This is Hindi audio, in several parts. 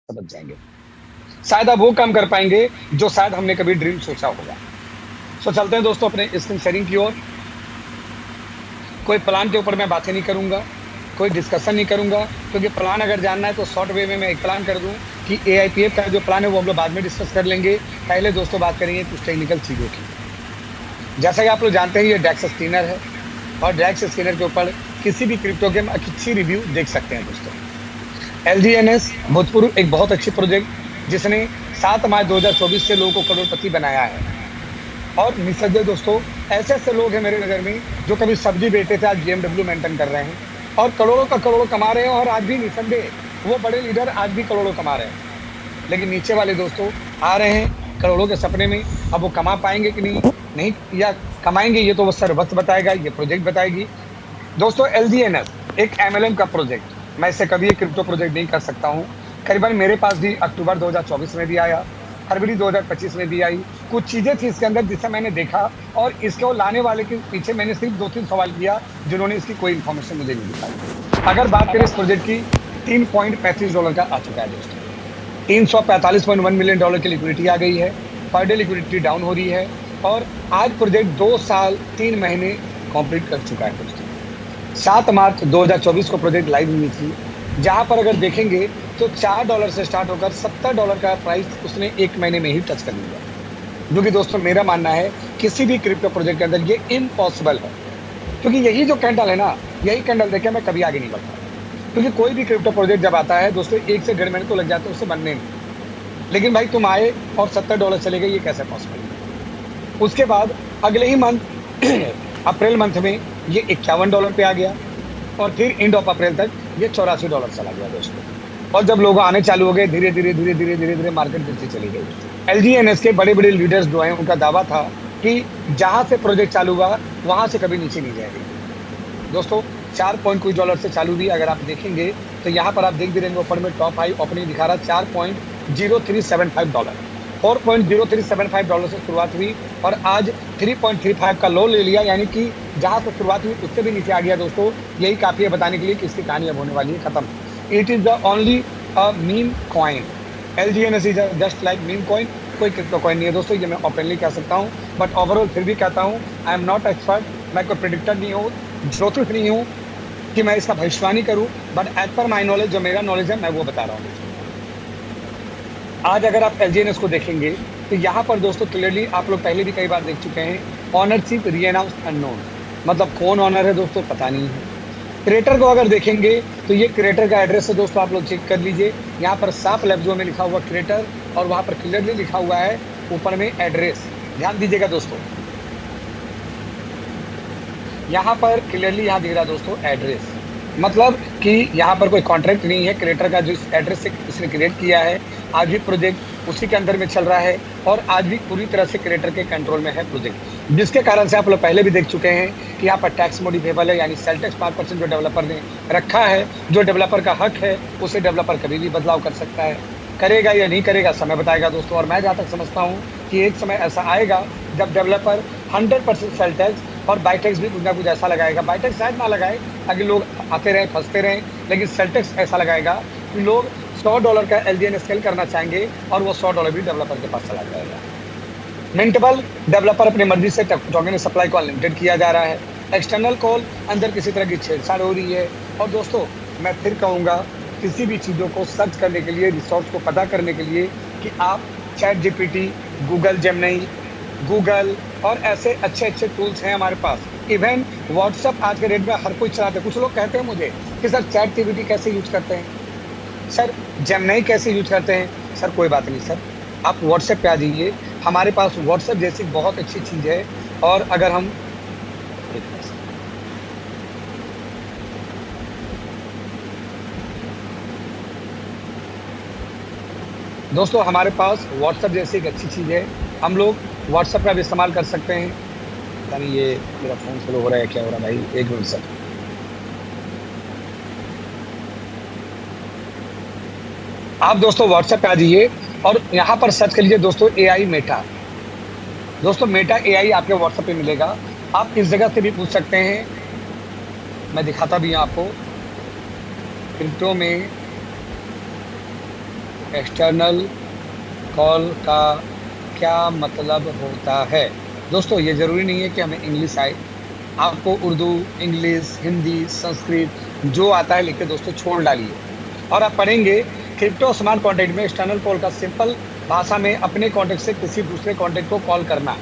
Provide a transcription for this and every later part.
बच जाएँगे। शायद आप वो काम कर पाएँगे जो शायद हमने कभी ड्रीम सोचा होगा। सो चलते हैं दोस्तों अपने स्क्रीन शेयरिंग की ओर। कोई प्लान के ऊपर मैं बातें नहीं करूँगा, कोई डिस्कशन नहीं करूँगा, क्योंकि प्लान अगर जानना है तो शॉर्ट वे में मैं एक प्लान कर दूँ कि एआईपीएफ का जो प्लान है वो हम लोग बाद में डिस्कस कर लेंगे। पहले दोस्तों बात करेंगे कुछ टेक्निकल चीज़ों की। जैसा कि आप लोग जानते हैं ये डेक्स स्कैनर है और डेक्स स्कैनर के ऊपर किसी भी क्रिप्टो की हम अच्छी रिव्यू देख सकते हैं दोस्तों। एलजीएनएस भूतपूर्व एक बहुत अच्छी प्रोजेक्ट जिसने 7 मार्च 2024 से लोगों को करोड़पति बनाया है। और निसंदेह दोस्तों ऐसे-ऐसे लोग हैं मेरे नज़र में जो कभी सब्जी बेचते थे आज बीएमडब्ल्यू मेंटेन कर रहे हैं और करोड़ों का करोड़ों कमा रहे हैं और आज भी निसंदेह वो बड़े लीडर आज भी करोड़ों कमा रहे हैं। लेकिन नीचे वाले दोस्तों आ रहे हैं करोड़ों के सपने में, अब वो कमा पाएँगे कि नहीं, नहीं या कमाएँगे ये तो वो सर वक्त बताएगा, ये प्रोजेक्ट बताएगी। दोस्तों एलजीएनएस एक एमएलएम का प्रोजेक्ट, मैं इससे कभी एक क्रिप्टो प्रोजेक्ट नहीं कर सकता हूँ। करीबन मेरे पास भी अक्टूबर 2024 में भी आया, फरवरी 2025 में भी आई। कुछ चीज़ें थी इसके अंदर जिसे मैंने देखा और इसको लाने वाले के पीछे मैंने सिर्फ 2-3 सवाल किया जिन्होंने इसकी कोई इन्फॉर्मेशन मुझे नहीं दिखाई। अगर बात करें इस प्रोजेक्ट की $3.35 का आ चुका है दोस्तों। $345.1 मिलियन की लिक्विडिटी आ गई है, पर डे लिक्विडिटी डाउन हो रही है और आज प्रोजेक्ट 2 साल 3 महीने कंप्लीट कर चुका है दोस्तों। 7 मार्च 2024 को प्रोजेक्ट लाइव हुई थी, जहाँ पर अगर देखेंगे तो $4 से स्टार्ट होकर $70 का प्राइस उसने 1 महीने में ही टच कर लिया। जो कि दोस्तों मेरा मानना है किसी भी क्रिप्टो प्रोजेक्ट के अंदर ये इम्पॉसिबल है, क्योंकि यही जो कैंडल है ना, यही कैंडल देख के मैं कभी आगे नहीं बढ़ता। क्योंकि कोई भी क्रिप्टो प्रोजेक्ट जब आता है दोस्तों 1 से डेढ़ महीने तो लग जाते हैं उसे बनने में। लेकिन भाई तुम आए और $70 चले गए, ये कैसे पॉसिबल है? उसके बाद अगले ही मंथ अप्रैल मंथ में ये $51 पे आ गया और फिर एंड ऑफ अप्रैल तक ये $84 चला गया दोस्तों। और जब लोग आने चालू हो गए धीरे-धीरे मार्केट गिरती चली गई। एलजीएनएस के बड़े-बड़े लीडर्स जो हैं उनका दावा था कि जहाँ से प्रोजेक्ट चालू हुआ, वहाँ से कभी नीचे नहीं जाएगी। दोस्तों 4 पॉइंट कुछ डॉलर से चालू हुई, अगर आप देखेंगे तो यहाँ पर आप देख भी रहे हैं ऊपर में टॉप हाई ओपनिंग दिखा रहा है $4.0375। $4.0375 से शुरुआत हुई और आज 3.35 का लो ले लिया, यानी कि जहाँ से शुरुआत हुई उससे भी नीचे आ गया दोस्तों। यही काफ़ी है बताने के लिए कि इसकी कहानी अब होने वाली है खत्म। It is the only meme coin. एलजीएनएस is just like meme coin, कोई क्रिप्टो कॉइन नहीं है दोस्तों, ये मैं ओपनली कह सकता हूँ। बट ओवरऑल फिर भी कहता हूँ आई एम नॉट एक्सपर्ट, मैं कोई प्रिडिक्टर नहीं हूँ, ज्योतिष नहीं हूँ कि मैं इसका भविष्यवाणी करूँ, but as per my knowledge जो मेरा नॉलेज है मैं वो बता रहा हूँ। आज अगर आप एलजीएनएस को देखेंगे तो यहाँ पर दोस्तों क्लियरली आप लोग पहले भी कई बार देख चुके हैं, ऑनरशिप रीअनाउंस्ड अननोन, मतलब कौन ऑनर है दोस्तों पता नहीं है। क्रिएटर को अगर देखेंगे तो ये क्रिएटर का एड्रेस है दोस्तों, आप लोग चेक कर लीजिए। यहाँ पर साफ लफ्जों में लिखा हुआ क्रिएटर और वहाँ पर क्लियरली लिखा हुआ है ऊपर में एड्रेस। ध्यान दीजिएगा दोस्तों, यहाँ पर क्लियरली यहाँ दिख रहा है दोस्तों एड्रेस, मतलब कि यहाँ पर कोई कॉन्ट्रैक्ट नहीं है। क्रिएटर का जो इस एड्रेस से इसने क्रिएट किया है, आज भी प्रोजेक्ट उसी के अंदर में चल रहा है और आज भी पूरी तरह से क्रिएटर के कंट्रोल में है प्रोजेक्ट, जिसके कारण से आप लोग पहले भी देख चुके हैं कि यहाँ पर टैक्स मॉडिफेबल है, यानी सेल टैक्स 5% जो डेवलपर ने रखा है, जो डेवलपर का हक है उसे डेवलपर कभी भी बदलाव कर सकता है। करेगा या नहीं करेगा समय बताएगा दोस्तों। और मैं जहाँ तक समझता हूँ कि एक समय ऐसा आएगा जब डेवलपर 100% सेल टैक्स और बाई टैक्स भी कुछ ना कुछ ऐसा लगाएगा। बाई टैक्स शायद ना लगाए ताकि लोग आते रहें फंसते रहें, लेकिन सेल टैक्स ऐसा लगाएगा कि लोग $100 का एलजीएनएस सेल करना चाहेंगे और वो $100 भी डेवलपर के पास चला जाएगा। मिंटेबल डेवलपर अपनी मर्जी से टोकन सप्लाई को अनलिमिटेड किया जा रहा है। एक्सटर्नल कॉल अंदर किसी तरह की छेड़छाड़ हो रही है। और दोस्तों मैं फिर कहूँगा किसी भी चीज़ों को सर्च करने के लिए, रिसोर्स को पता करने के लिए कि आप chat GPT, Google Gemini, Google और ऐसे अच्छे टूल्स हैं हमारे पास। इवन व्हाट्सएप आज के डेट में हर कोई चलाते हैं। कुछ लोग कहते हैं मुझे कि सर चैट जीपीटी कैसे यूज करते हैं, सर जेमिनी कैसे यूज करते हैं। सर कोई बात नहीं सर, आप व्हाट्सएप पे आ जाइए, हमारे पास व्हाट्सएप जैसी बहुत अच्छी चीज़ है। और अगर हम दोस्तों हमारे पास व्हाट्सएप जैसी एक अच्छी चीज़ है, हम लोग व्हाट्सएप का भी इस्तेमाल कर सकते हैं। पता नहीं ये मेरा फ़ोन स्लो हो रहा है क्या हो रहा है भाई, एक मिनट सर। आप दोस्तों व्हाट्सएप पे आ जाइए और यहाँ पर सर्च कर लीजिए दोस्तों एआई मेटा। दोस्तों मेटा एआई आपके व्हाट्सएप पे मिलेगा। आप इस जगह से भी पूछ सकते हैं, मैं दिखाता भी हूँ आपको। क्रिप्टो में एक्सटर्नल कॉल का क्या मतलब होता है? दोस्तों ये ज़रूरी नहीं है कि हमें इंग्लिश आए। आपको उर्दू, इंग्लिश, हिंदी, संस्कृत जो आता है लिख के दोस्तों छोड़ डालिए और आप पढ़ेंगे क्रिप्टो स्मार्ट कॉन्ट्रैक्ट में एक्सटर्नल कॉल का सिंपल भाषा में अपने कॉन्टैक्ट से किसी दूसरे कॉन्टैक्ट को कॉल करना।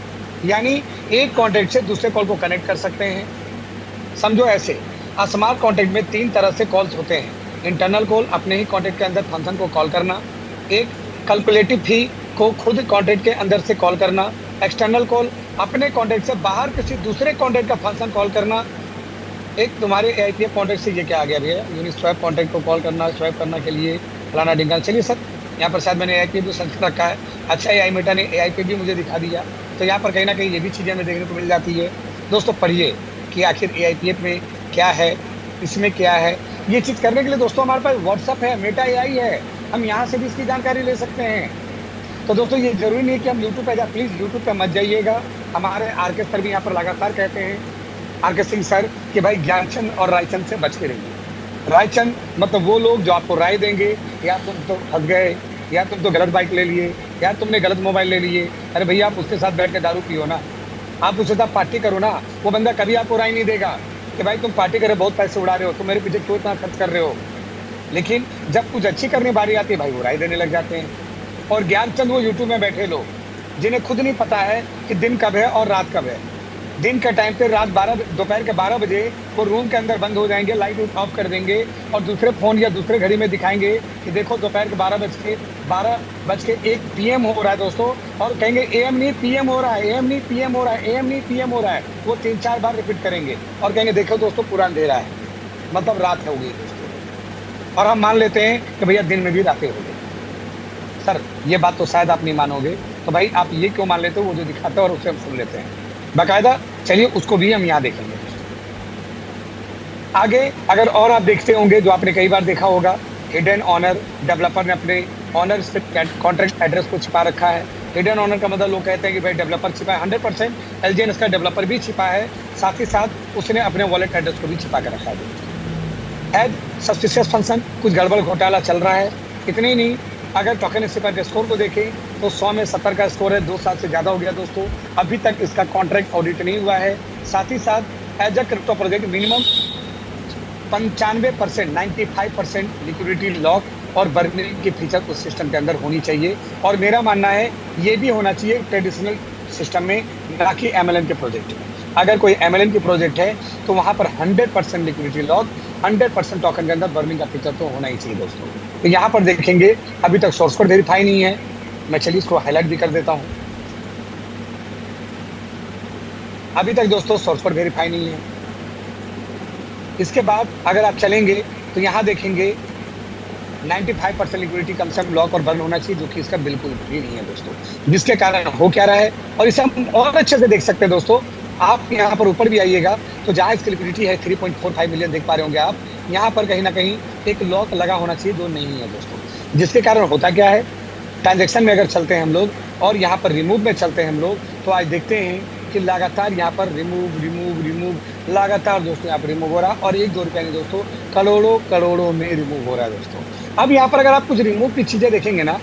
यानी एक कॉन्टैक्ट से दूसरे कॉल को कनेक्ट कर सकते हैं। समझो ऐसे, स्मार्ट कॉन्टैक्ट में 3 तरह से कॉल्स होते हैं। इंटरनल कॉल अपने ही कॉन्टैक्ट के अंदर फंक्शन को कॉल करना, एक कैलकुलेटिव फी को खुद कॉन्टैक्ट के अंदर से कॉल करना, एक्सटर्नल कॉल अपने कॉन्टैक्ट से बाहर किसी दूसरे कॉन्टैक्ट का फंक्शन कॉल करना। एक तुम्हारे एआईपीएफ कॉन्टैक्ट से ये क्या आ गया भैया, यूनिस्वैप कॉन्टैक्ट को कॉल करना, स्वैप करने के लिए फलाना ढिंगा। चलिए सर, यहाँ पर शायद मैंने एआईपीएफ भी सर्च कर रखा है। अच्छा, एआई मेटा ने एआईपीएफ भी मुझे दिखा दिया, तो यहाँ पर कहीं ना कहीं ये भी चीज़ें हमें देखने को मिल जाती है। दोस्तों पढ़िए कि आखिर एआईपीएफ में क्या है, इसमें क्या है। ये चीज़ करने के लिए दोस्तों हमारे पास व्हाट्सअप है, मेटा एआई है, हम यहाँ से भी इसकी जानकारी ले सकते हैं। तो दोस्तों ये जरूरी नहीं कि हम यूट्यूब पे प्लीज़ यूट्यूब पे मत जाइएगा। हमारे आरके सर भी यहाँ पर लगातार कहते हैं, आरके सिंह सर, कि भाई ज्ञानचंद और रायचंद से बच के रहिए। रायचंद मतलब वो लोग जो आपको राय देंगे, या तुम तो फंस गए, या तुम तो गलत बाइक ले लिए, या तुमने गलत मोबाइल ले लिए। अरे भैया, आप उसके साथ बैठ के दारू पियो ना, आप उसके साथ पार्टी करो ना। वो बंदा कभी आपको राय नहीं देगा कि भाई तुम पार्टी करे, बहुत पैसे उड़ा रहे हो, तुम मेरे पीछे क्यों इतना खर्च कर रहे हो। लेकिन जब कुछ अच्छी करने बारी आती है भाई, वो राय देने लग जाते हैं। और ज्ञानचंद वो यूट्यूब में बैठे लोग जिन्हें खुद नहीं पता है कि दिन कब है और रात कब है। दिन के टाइम पे दोपहर के 12 बजे वो रूम के अंदर बंद हो जाएंगे, लाइट ऑफ कर देंगे और दूसरे फ़ोन या दूसरे घड़ी में दिखाएंगे कि देखो दोपहर के 12:01 PM हो रहा है दोस्तों, और कहेंगे AM नहीं PM हो रहा है, AM नहीं PM हो रहा है, AM नहीं PM हो रहा है। वो 3-4 बार रिपीट करेंगे और कहेंगे देखो दोस्तों पूरा अंधेरा है, मतलब रात हो गई दोस्तों। और हम मान लेते हैं कि भैया दिन में भी रातें हो गई। सर ये बात तो शायद आप नहीं मानोगे, तो भाई आप ये क्यों मान लेते हो? वो जो दिखाते हैं और उसे हम सुन लेते हैं बाकायदा। चलिए उसको भी हम यहाँ देखेंगे। आगे अगर और आप देखते होंगे, जो आपने कई बार देखा होगा, हिडन ऑनर, डेवलपर ने अपने ऑनर से कॉन्ट्रैक्ट एड्रेस को छिपा रखा है। हिडन ऑनर का मतलब लोग कहते हैं कि भाई डेवलपर छिपा है। 100% एलजीएनएस का डेवलपर भी छिपा है, साथ ही साथ उसने अपने वॉलेट एड्रेस को भी छिपा कर रखा है। एज सस्पिशियस फंक्शन, कुछ गड़बड़ घोटाला चल रहा है। इतने ही नहीं, अगर टोकन स्किपर के स्कोर को देखें तो 100 में 70 का स्कोर है, 2 साल से ज़्यादा हो गया दोस्तों। अभी तक इसका कॉन्ट्रैक्ट ऑडिट नहीं हुआ है। साथ ही साथ as a crypto project minimum 95%, 95% liquidity lock और बर्निंग की फीचर उस सिस्टम के अंदर होनी चाहिए। और मेरा मानना है ये भी होना चाहिए ट्रेडिशनल सिस्टम में, ना कि MLM के प्रोजेक्ट में। अगर कोई MLM की प्रोजेक्ट है तो वहाँ पर 100% लिक्विडिटी लॉक, 100% टोकन के अंदर बर्निंग का फीचर तो होना ही चाहिए दोस्तों। तो यहाँ पर देखेंगे अभी तक सोर्स कोड वेरीफाई नहीं है। मैं चलिए इसको हाईलाइट भी कर देता हूँ। अभी तक दोस्तों सोर्स कोड वेरीफाई नहीं है। इसके बाद अगर आप चलेंगे तो यहाँ देखेंगे 95% लिक्विडिटी कम से कम लॉक और बर्न होना चाहिए, जो कि इसका बिल्कुल भी नहीं है दोस्तों। जिसके कारण हो क्या रहा है, और इसे हम और अच्छे से देख सकते हैं दोस्तों। आप यहाँ पर ऊपर भी आइएगा तो जहाँ इसकी लिक्विडिटी है 3.45 मिलियन देख पा रहे होंगे आप, यहाँ पर कहीं ना कहीं एक लॉक लगा होना चाहिए, जो नहीं है दोस्तों। जिसके कारण होता क्या है, ट्रांजेक्शन में अगर चलते हैं हम लोग और यहाँ पर रिमूव में चलते हैं हम लोग, तो आज देखते हैं कि लगातार यहाँ पर रिमूव लगातार दोस्तों यहाँ पर रिमूव हो रहा है। और 1-2 रुपये नहीं दोस्तों, करोड़ों में रिमूव हो रहा है दोस्तों। अब यहाँ पर अगर आप कुछ रिमूव की चीज़ें देखेंगे ना,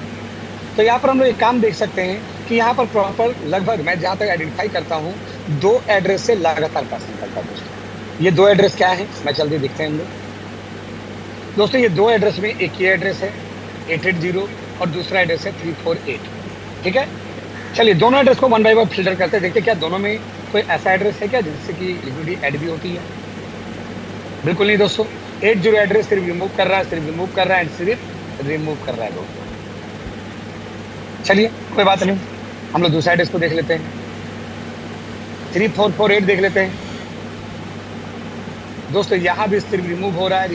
तो यहाँ पर हम लोग एक काम देख सकते हैं कि यहाँ पर प्रॉपर लगभग मैं जहाँ तक आइडेंटिफाई करता हूँ 2 एड्रेस से लगातार पैसा निकलता है दोस्तों। ये 2 एड्रेस क्या है, मैं जल्दी देखते हैं हम लोग। दोस्तों ये 2 एड्रेस में एक ये एड्रेस है 880 और दूसरा एड्रेस है 348। ठीक है, चलिए दोनों एड्रेस को 1 बाय 1 फिल्टर करते हैं, देखते क्या दोनों में कोई ऐसा एड्रेस है क्या जिससे कि लिक्विडिटी ऐड भी होती है। बिल्कुल नहीं दोस्तों, 80 एड्रेस सिर्फ रिमूव कर रहा है सिर्फ रिमूव कर रहा है दोस्तों। चलिए कोई बात नहीं, हम लोग दूसरा एड्रेस को देख लेते हैं, 3448 देख लेते हैं दोस्तों। यहाँ भी सिर्फ रिमूव हो रहा है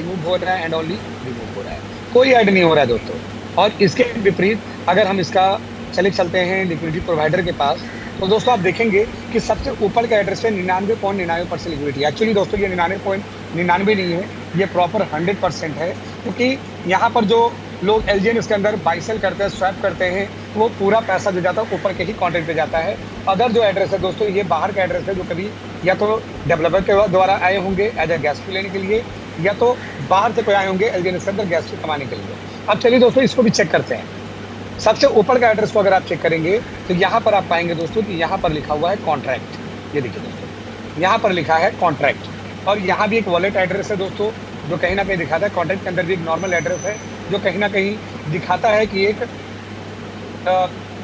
एंड ओनली रिमूव हो रहा है, कोई ऐड नहीं हो रहा है दोस्तों। और इसके विपरीत अगर हम इसका चलते हैं लिक्विडिटी प्रोवाइडर के पास, तो दोस्तों आप देखेंगे कि सबसे ऊपर का एड्रेस है 99.99% लिक्विडिटी। एक्चुअली दोस्तों ये 99.99 नहीं है, ये प्रॉपर 100% है, क्योंकि यहाँ पर जो लोग एलजीएन इसके अंदर बाई सेल करते हैं, स्वैप करते हैं, वो पूरा पैसा जो जाता है ऊपर के ही कॉन्ट्रैक्ट पे जाता है। अदर जो एड्रेस है दोस्तों, ये बाहर का एड्रेस है, जो कभी या तो डेवलपर के द्वारा आए होंगे एज ए गैस फी लेने के लिए, या तो बाहर से कोई आए होंगे एलजीएन इसके अंदर गैस फी कमाने के लिए। अब चलिए दोस्तों इसको भी चेक करते हैं। सबसे ऊपर का एड्रेस को अगर आप चेक करेंगे तो यहाँ पर आप पाएंगे दोस्तों कि यहाँ पर लिखा हुआ है कॉन्ट्रैक्ट। ये देखिए दोस्तों, यहाँ पर लिखा है कॉन्ट्रैक्ट, और यहाँ भी एक वॉलेट एड्रेस है दोस्तों, जो कहीं ना कहीं दिखाता है। कॉन्ट्रैक्ट के अंदर भी एक नॉर्मल एड्रेस है, जो कहीं ना कहीं दिखाता है कि एक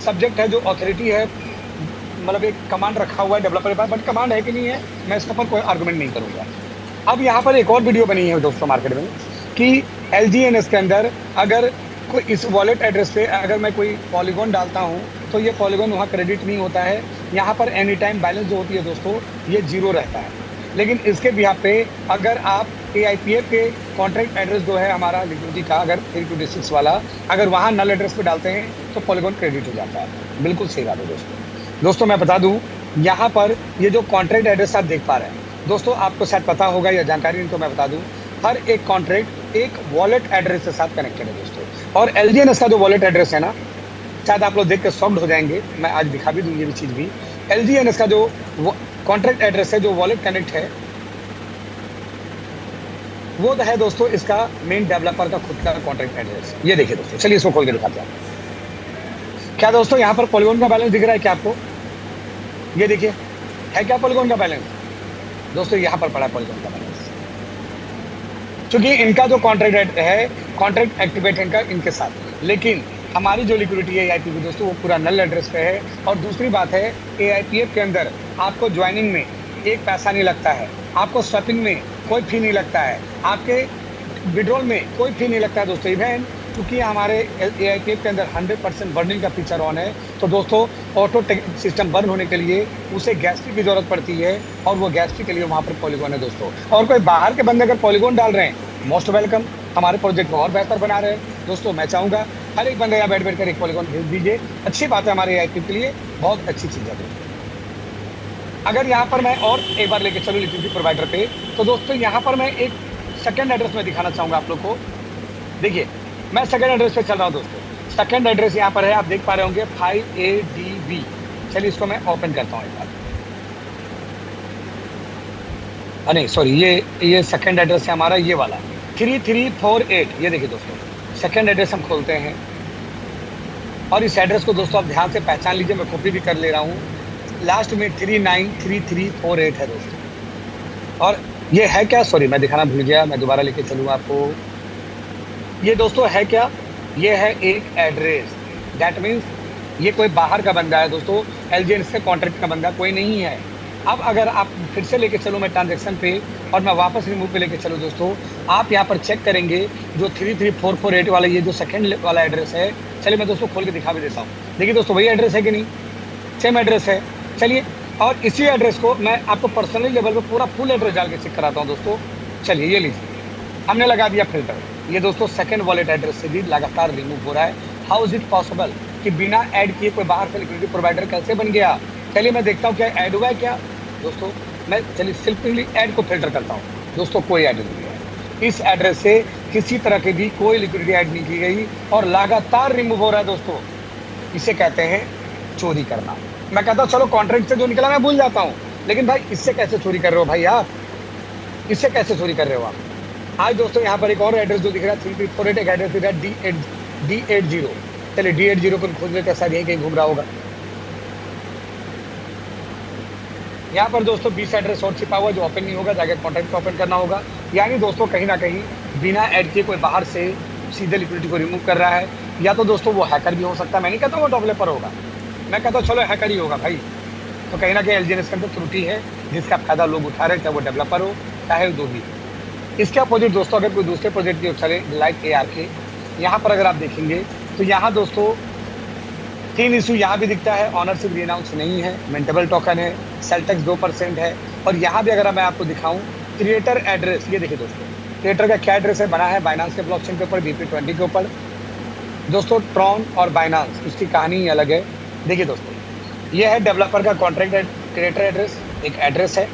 सब्जेक्ट है, जो अथॉरिटी है, मतलब एक कमांड रखा हुआ है डेवलपर के पास, बट कमांड है कि नहीं है मैं इसके ऊपर कोई आर्गुमेंट नहीं करूंगा। अब यहाँ पर एक और वीडियो बनी है दोस्तों मार्केट में कि LGNS के अंदर अगर कोई इस वॉलेट एड्रेस पे अगर मैं कोई पॉलीगॉन डालता हूँ तो ये पॉलीगॉन वहाँ क्रेडिट नहीं होता है। यहाँ पर एनी टाइम बैलेंस जो होती है दोस्तों ये 0 रहता है। लेकिन इसके बिहाफ पे अगर आप AIPF के कॉन्ट्रैक्ट एड्रेस जो है हमारा लिक्विडिटी का, अगर 326 वाला, अगर वहाँ नल एड्रेस पे डालते हैं तो पॉलीगॉन क्रेडिट हो जाता है। बिल्कुल सही बात है दोस्तों। मैं बता दूँ, यहाँ पर ये जो कॉन्ट्रैक्ट एड्रेस आप देख पा रहे हैं दोस्तों, आपको शायद पता होगा या जानकारी नहीं तो मैं बता दूं, हर एक कॉन्ट्रैक्ट एक वॉलेट एड्रेस के साथ कनेक्टेड है दोस्तों। और LGNS का जो वॉलेट एड्रेस है ना, शायद आप लोग देख के शॉक्ड हो जाएंगे, मैं आज दिखा भी दूं ये भी चीज़ भी। LGNS का जो कॉन्ट्रैक्ट एड्रेस है, जो वॉलेट कनेक्ट है, वो है दोस्तों इसका मेन डेवलपर का खुद का कॉन्ट्रैक्ट एड्रेस। ये देखिए दोस्तों, चलिए इसको खोल के दिखाते हैं। क्या दोस्तों यहाँ पर पॉलीगॉन का बैलेंस दिख रहा है क्या आपको? ये देखिए, है क्या पॉलीगॉन का बैलेंस दोस्तों? यहाँ पर पड़ा है पॉलीगॉन का बैलेंस, क्योंकि इनका जो कॉन्ट्रैक्ट है, कॉन्ट्रैक्ट एक्टिवेट है इनका इनके साथ। लेकिन हमारी जो लिक्विडिटी है AIPF दोस्तों वो पूरा नल एड्रेस पे है। और दूसरी बात है, AIPF के अंदर आपको ज्वाइनिंग में एक पैसा नहीं लगता है, आपको स्वैपिंग में कोई फी नहीं लगता है, आपके विड्रॉल में कोई फी नहीं लगता है दोस्तों। इवन क्योंकि हमारे AIPF के अंदर 100% बर्निंग का फीचर ऑन है, तो दोस्तों ऑटो सिस्टम बर्न होने के लिए उसे गैस फी की जरूरत पड़ती है, और वो गैस फी के लिए वहाँ पर पॉलीगॉन है दोस्तों। और कोई बाहर के बंदे अगर पॉलीगॉन डाल रहे हैं, मोस्ट वेलकम, हमारे प्रोजेक्ट को और बेहतर बना रहे हैं दोस्तों। मैं चाहूँगा हर एक बंदा यहाँ बैठ कर एक पॉलीगॉन भेज दीजिए, अच्छी बात है हमारे AIPF के लिए, बहुत अच्छी चीज़ है दोस्तों। अगर यहाँ पर मैं और एक बार लेके चलूँ लिक्विडिटी प्रोवाइडर पे, तो दोस्तों यहाँ पर मैं एक सेकेंड एड्रेस में दिखाना चाहूँगा आप लोग को। देखिए, मैं सेकंड एड्रेस पे चल रहा हूँ दोस्तों। सेकंड एड्रेस यहाँ पर है, आप देख पा रहे होंगे 5ADV। चलिए इसको मैं ओपन करता हूँ एक बार। नहीं सॉरी, ये सेकंड एड्रेस है हमारा, ये वाला 3348। ये देखिए दोस्तों, सेकंड एड्रेस हम खोलते हैं, और इस एड्रेस को दोस्तों आप ध्यान से पहचान लीजिए, मैं कॉपी भी कर ले रहा हूँ। लास्ट में 393348 है दोस्तों। और ये है क्या, सॉरी मैं दिखाना भूल गया, मैं दोबारा लेके चलूँगा आपको। ये दोस्तों है क्या, ये है एक एड्रेस। दैट मीन्स ये कोई बाहर का बंदा है दोस्तों, LGNS के कॉन्ट्रैक्ट का बंदा कोई नहीं है। अब अगर आप फिर से लेके चलो मैं ट्रांजैक्शन पे, और मैं वापस रिमूव पे लेके चलूँ दोस्तों, आप यहाँ पर चेक करेंगे जो 33448 वाला ये जो सेकंड वाला एड्रेस है। चलिए मैं दोस्तों खोल के दिखा भी देता हूँ। देखिए दोस्तों, वही एड्रेस है कि नहीं? सेम एड्रेस है। चलिए, और इसी एड्रेस को मैं आपको पर्सनली लेवल पर पूरा फुल एड्रेस डाल के चेक कराता हूँ दोस्तों। चलिए ये लीजिए, हमने लगा दिया फिल्टर। ये दोस्तों सेकंड वॉलेट एड्रेस से भी लगातार रिमूव हो रहा है। हाउ इज इट पॉसिबल कि बिना ऐड किए कोई बाहर से लिक्विडिटी प्रोवाइडर कैसे बन गया? चलिए मैं देखता हूँ क्या ऐड हुआ है क्या दोस्तों। मैं चलिए सिंपली ऐड को फिल्टर करता हूँ दोस्तों, कोई ऐड नहीं है। इस एड्रेस से किसी तरह की भी कोई लिक्विडिटी ऐड नहीं की गई, और लगातार रिमूव हो रहा है दोस्तों। इसे कहते हैं चोरी करना। मैं कहता हूँ चलो कॉन्ट्रैक्ट से जो निकला मैं भूल जाता हूँ, लेकिन भाई इससे कैसे चोरी कर रहे हो भाई आप? इससे कैसे चोरी कर रहे हो आप? आज दोस्तों यहाँ पर एक और एड्रेस जो दिख रहा है 3348, एक एड्रेस दिख रहा है D80। चलिए D80 पर खोज लेते हैं, शायद यहीं कहीं घूम रहा होगा। यहाँ पर दोस्तों 20 एड्रेस और छिपा हुआ जो ओपन नहीं होगा, जाकर कॉन्ट्रैक्ट को ओपन करना होगा। यानी दोस्तों कहीं ना कहीं बिना ऐड किए कोई बाहर से सीधे लिक्विडिटी को रिमूव कर रहा है। या तो दोस्तों वो हैकर भी हो सकता है, मैं नहीं कहता वो डेवलपर होगा, मैं कहता हूँ चलो हैकर ही होगा भाई। तो कहीं ना कहीं LGNS के अंदर त्रुटि है जिसका फायदा लोग उठा रहे हैं, चाहे वो डेवलपर हो चाहे जो भी। इसके अपोजिट दोस्तों अगर कोई दूसरे प्रोजेक्ट की ओर चले, लाइक ARK, यहाँ पर अगर आप देखेंगे तो यहाँ दोस्तों 3 इशू यहाँ भी दिखता है। ऑनरशिप रीअनाउंस नहीं है, मेंटेबल टोकन है, सेल टैक्स 2% है। और यहाँ भी अगर मैं आपको दिखाऊँ क्रिएटर एड्रेस, ये देखिए दोस्तों, क्रिएटर का क्या एड्रेस है, बना है बाइनांस के ब्लॉकचेन के ऊपर, BP20 के ऊपर दोस्तों। ट्रॉन और बाइनांस उसकी कहानी ही अलग है। देखिए दोस्तों, ये है डेवलपर का कॉन्ट्रैक्ट क्रिएटर एड्रेस, एक एड्रेस है।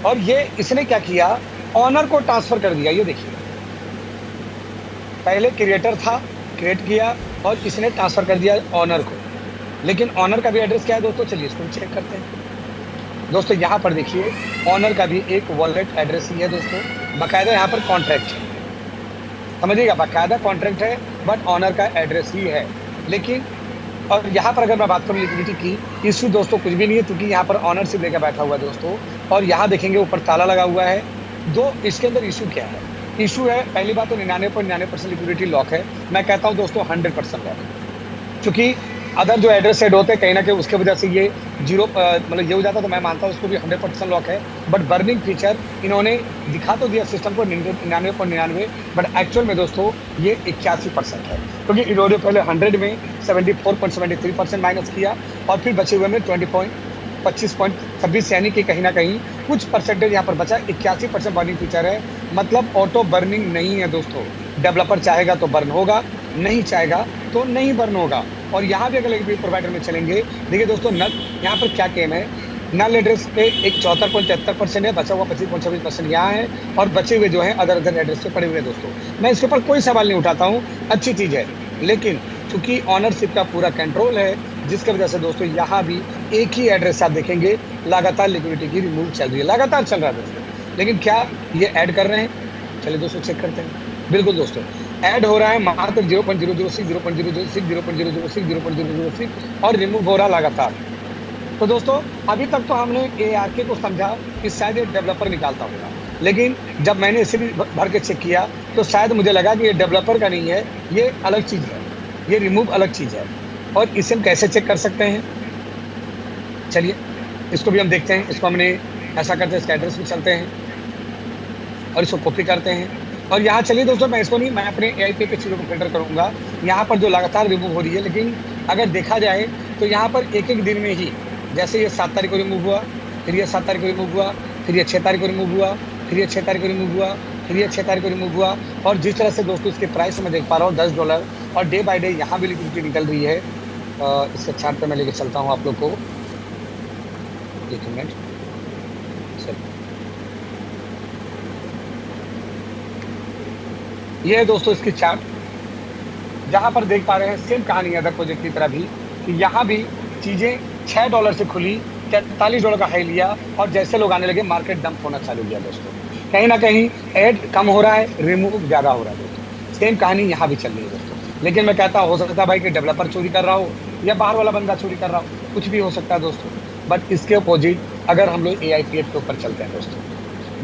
और ये इसने क्या किया, ऑनर को ट्रांसफर कर दिया। ये देखिए, पहले क्रिएटर था, क्रिएट किया, और इसने ट्रांसफर कर दिया ऑनर को। लेकिन ऑनर का भी एड्रेस क्या है दोस्तों, चलिए इसको चेक करते हैं। दोस्तों यहाँ पर देखिए, ऑनर का भी एक वॉलेट एड्रेस ही है दोस्तों, बाकायदा यहाँ पर कॉन्ट्रैक्ट है, समझिएगा, बाकायदा कॉन्ट्रैक्ट है, बट ऑनर का एड्रेस ही है। लेकिन और यहाँ पर अगर मैं बात करूँ लिक्विडिटी की, इश्यू दोस्तों कुछ भी नहीं है, क्योंकि यहाँ पर ओनरशिप लेकर बैठा हुआ है दोस्तों, और यहाँ देखेंगे ऊपर ताला लगा हुआ है। इसके अंदर इश्यू क्या है? इश्यू है, पहली बात तो 99.99% लिक्विडिटी लॉक है। मैं कहता हूँ दोस्तों 100% लॉक है, क्योंकि अदर जो एड्रेस सेट होते हैं कहीं ना कहीं उसके वजह से ये जीरो मतलब ये हो जाता, तो मैं मानता हूँ उसको भी 100% लॉक है। बट बर्निंग फीचर इन्होंने दिखा तो दिया सिस्टम को 99.99, बट एक्चुअल में दोस्तों ये 81% है, क्योंकि इन्होंने पहले 100 में 74.73% माइनस किया और फिर बचे हुए में 25.26, यानी कि कहीं ना कहीं कुछ परसेंटेज यहाँ पर बचा। 81% बर्निंग फीचर है, मतलब ऑटो बर्निंग नहीं है दोस्तों। डेवलपर चाहेगा तो बर्न होगा, नहीं चाहेगा तो नहीं बर्न होगा। और यहाँ भी अगर एक प्रोवाइडर में चलेंगे, देखिए दोस्तों नल यहाँ पर क्या केम है, नल एड्रेस पे एक 74.73% है, बचा हुआ 25.26% यहाँ है, और बचे हुए जो है अदर एड्रेस पे पड़े हुए हैं दोस्तों। मैं इसके ऊपर कोई सवाल नहीं उठाता हूँ, अच्छी चीज़ है, लेकिन चूंकि ऑनरशिप का पूरा कंट्रोल है, जिसकी वजह से दोस्तों यहाँ भी एक ही एड्रेस आप देखेंगे लगातार लिक्विडिटी की रिमूव चल रही है, लगातार चल रहा है दोस्तों। लेकिन क्या ये ऐड कर रहे हैं? चलिए दोस्तों चेक करते हैं। बिल्कुल दोस्तों ऐड हो रहा है मात्र 0.006, 0.006, 0.006, 0.006 और रिमूव हो रहा लगातार। तो दोस्तों अभी तक तो हमने ARK को समझा कि शायद ये डेवलपर निकालता होगा, लेकिन जब मैंने इसे भी भर के चेक किया तो शायद मुझे लगा कि ये डेवलपर का नहीं है, ये अलग चीज़ है, ये रिमूव अलग चीज़ है। और इसे हम कैसे चेक कर सकते हैं? चलिए इसको भी हम देखते हैं। इसको हमने ऐसा करते हैं, इसका एड्रेस भी चलते हैं और इसको कॉपी करते हैं। और यहाँ चलिए दोस्तों मैं इसको नहीं, मैं अपने AIP के चीज़ों को फिल्टर करूँगा। यहाँ पर जो लगातार रिमूव हो रही है, लेकिन अगर देखा जाए तो यहाँ पर एक एक दिन में ही, जैसे ये 7 तारीख को रिमूव हुआ, फिर ये 7 तारीख को रिमूव हुआ, फिर ये 6 तारीख को रिमूव हुआ, फिर ये 6 तारीख को रिमूव हुआ, फिर ये 6 तारीख को रिमूव हुआ। और जिस तरह से दोस्तों इसके प्राइस मैं देख पा रहा हूँ $10, और डे बाई डे यहाँ भी लिक्विडिटी निकल रही है। इसके चार्ट पे मैं लेके चलता हूँ आप लोग को, एक मिनट सर। ये है दोस्तों इसकी चार्ट, जहाँ पर देख पा रहे हैं सेम कहानी है अदर प्रोजेक्ट की तरह भी, कि यहाँ भी चीज़ें $6 से खुली, $43 का हाई लिया, और जैसे लोग आने लगे मार्केट डंप होना चालू किया दोस्तों। कहीं ना कहीं ऐड कम हो रहा है, रिमूव ज़्यादा हो रहा है दोस्तों। सेम कहानी यहाँ भी चल रही है दोस्तों। लेकिन मैं कहता हो सकता है भाई कि डेवलपर चोरी कर रहा हो या बाहर वाला बंदा चोरी कर रहा हो, कुछ भी हो सकता है दोस्तों। बट इसके अपोजिट अगर हम लोग AIPF के ऊपर चलते हैं दोस्तों,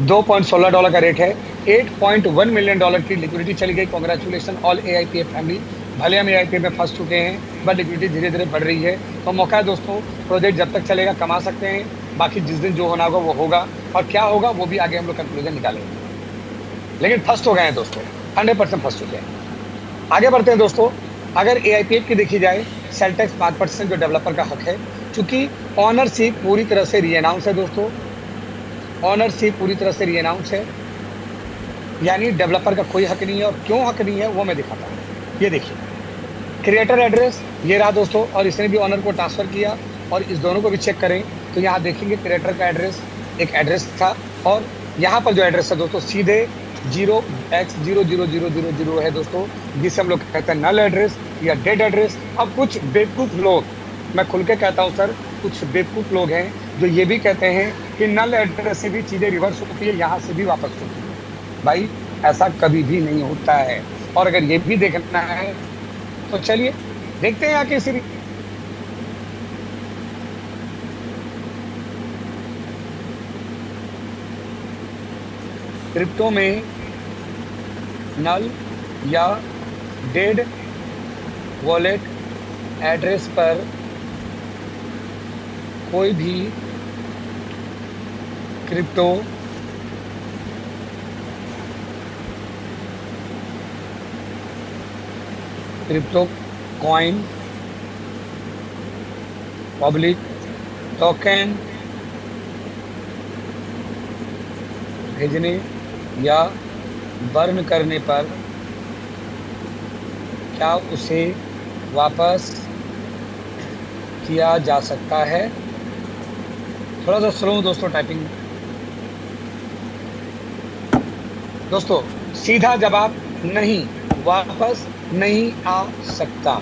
$2.16 का रेट है, $8.1 मिलियन की लिक्विडिटी चली गई। Congratulation all AIPF family. भले हम AIPF में फंस चुके हैं, बट लिक्विडिटी धीरे धीरे बढ़ रही है, तो मौका है दोस्तों। प्रोजेक्ट जब तक चलेगा कमा सकते हैं, बाकी जिस दिन जो होना होगा वो होगा, और क्या होगा वो भी आगे हम लोग कंक्लूजन निकालेंगे। लेकिन फंस तो गए हैं दोस्तों, 100% फंस चुके हैं। आगे बढ़ते हैं दोस्तों। अगर AIPF की देखी जाए, सेलटेक्स 5% जो डेवलपर का हक है, चूंकि ऑनरशिप पूरी तरह से रीअनाउंस है दोस्तों, ऑनरशिप पूरी तरह से रीअनाउंस है, यानी डेवलपर का कोई हक नहीं है। और क्यों हक नहीं है वो मैं दिखाता हूँ। ये देखिए क्रिएटर एड्रेस ये रहा दोस्तों, और इसने भी ऑनर को ट्रांसफ़र किया, और इस दोनों को भी चेक करें तो यहाँ देखेंगे क्रिएटर का एड्रेस एक एड्रेस था, और यहाँ पर जो एड्रेस है दोस्तों सीधे 0x00000 है दोस्तों, जिसे हम लोग कहते हैं नल एड्रेस या डेड एड्रेस। अब कुछ बेवकूफ़ लोग, मैं खुल के कहता हूँ सर, कुछ बेवकूफ़ लोग हैं जो ये भी कहते हैं कि नल एड्रेस से भी चीज़ें रिवर्स होती है, यहाँ से भी वापस होती है। भाई ऐसा कभी भी नहीं होता है। और अगर ये भी देखना है तो चलिए देखते हैं आके सीरीज। क्रिप्टो में नल या डेड वॉलेट एड्रेस पर कोई भी क्रिप्टो कॉइन, पब्लिक टोकन भेजने या बर्न करने पर क्या उसे वापस किया जा सकता है? थोड़ा सा स्लो दोस्तों टाइपिंग में। दोस्तों सीधा जवाब नहीं, वापस नहीं आ सकता।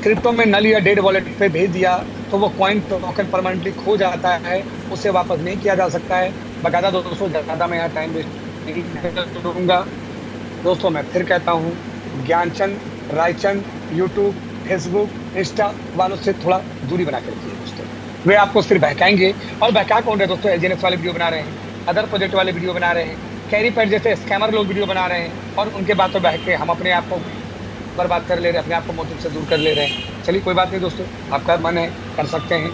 क्रिप्टो में नल या डेड वॉलेट पे भेज दिया तो वो कॉइन टोकन परमानेंटली खो जाता है, उसे वापस नहीं किया जा सकता है। बकायदा दोस्तों ज़्यादा मैं यहाँ टाइम वेस्ट नहीं करूँगा दोस्तों। मैं फिर कहता हूँ, Gyanchand Raichand YouTube Facebook, Insta वालों से थोड़ा दूरी बना के रखिए दोस्तों। वे आपको सिर्फ बहकाएँगे, और बहका कौन रहे हैं दोस्तों? एलजीएनएस वाले वीडियो बना रहे हैं, अदर प्रोजेक्ट वाले वीडियो बना रहे हैं, कैरी पैड जैसे स्कैमर लोग वीडियो बना रहे हैं, और उनके बातों बहक के हम अपने आप को बर्बाद कर ले रहे हैं, अपने आप को मोटिव से दूर कर ले रहे हैं। चलिए कोई बात नहीं दोस्तों, आपका मन है कर सकते हैं।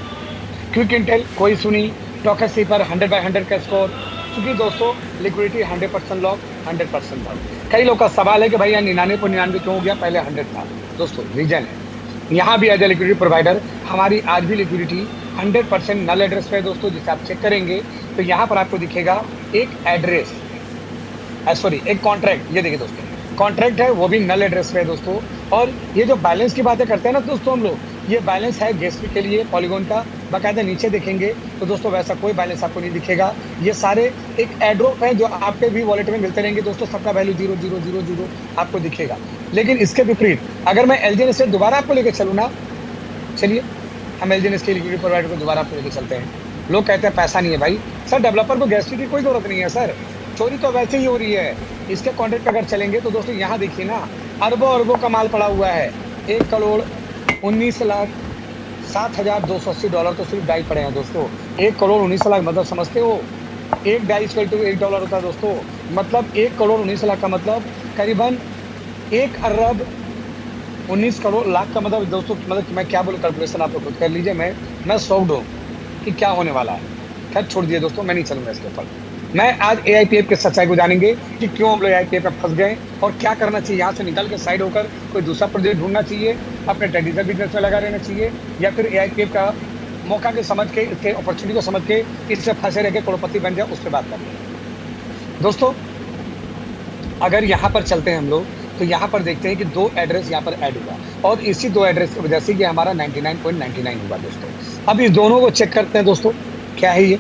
क्विक इंटेल कोई सुनी, टोकेसी पर 100/100 का स्कोर, क्योंकि दोस्तों लिक्विडिटी 100% लॉक, 100% लॉक। कई लोग का सवाल है कि भाई यहाँ 99.99 क्यों हो गया, पहले 100 था। दोस्तों रीजन है, यहाँ भी एज ए लिक्विडिटी प्रोवाइडर हमारी आज भी लिक्विडिटी 100% नल एड्रेस पे है दोस्तों। जिसे आप चेक करेंगे तो यहाँ पर आपको दिखेगा एक एड्रेस, सॉरी एक कॉन्ट्रैक्ट, ये देखिए दोस्तों कॉन्ट्रैक्ट है, वो भी नल एड्रेस पे है दोस्तों। और ये जो बैलेंस की बातें करते हैं ना दोस्तों हम लोग, ये बैलेंस है गेस्ट्री के लिए पॉलीगॉन का। बाकायदा नीचे देखेंगे तो दोस्तों वैसा कोई बैलेंस आपको नहीं दिखेगा। ये सारे एक एड्रोप है जो आपके भी वॉलेट में मिलते रहेंगे दोस्तों, सबका वैल्यू 0,000 आपको दिखेगा। लेकिन इसके विपरीत अगर मैं एलजीएनएस से दोबारा आपको लेकर चलूँ ना, चलिए हम एलजीएनएस के लिक्विडिटी प्रोवाइडर को दोबारा आपको लेकर चलते हैं। लोग कहते हैं पैसा नहीं है भाई, सर डेवलपर को गेस्ट्री की कोई जरूरत नहीं है सर, चोरी तो वैसे ही हो रही है। इसके कॉन्ट्रैक्ट अगर चलेंगे तो दोस्तों यहाँ देखिए ना, अरबों का माल पड़ा हुआ है। 1,19,07,280 तो सिर्फ डाई पड़े हैं दोस्तों। 1,19,00,000 मतलब समझते हो, एक डाई इक्वल टू $1 होता है दोस्तों। मतलब 1,19,00,000 का मतलब करीबन 1,19,00,000 का मतलब दोस्तों, मतलब मैं क्या बोलूं, कैलकुलेशन आप लोग खुद कर लीजिए। मैं शॉक्ड हूँ कि क्या होने वाला है। खैर छोड़ दिए दोस्तों, मैं नहीं चलूंगा इसके ऊपर। मैं आज एआईपीएफ के सच्चाई को जानेंगे कि क्यों हम लोग एआईपीएफ में फंस गए और क्या करना चाहिए। यहाँ से निकल के साइड होकर कोई दूसरा प्रोजेक्ट ढूंढना चाहिए, अपने ट्रेडिशनल बिजनेस में लगा रहना चाहिए, या फिर एआईपीएफ का मौका के समझ के, इसके अपॉर्चुनिटी को समझ के इससे फंसे रह के करोड़पति बन जाए, उस पर बात करनी है दोस्तों। अगर यहाँ पर चलते हैं हम लोग तो यहाँ पर देखते हैं कि 2 एड्रेस यहाँ पर ऐड हुआ, और इसी 2 एड्रेस की वजह से ये हमारा 99.99 हुआ दोस्तों। अब इस दोनों को चेक करते हैं दोस्तों, क्या है ये।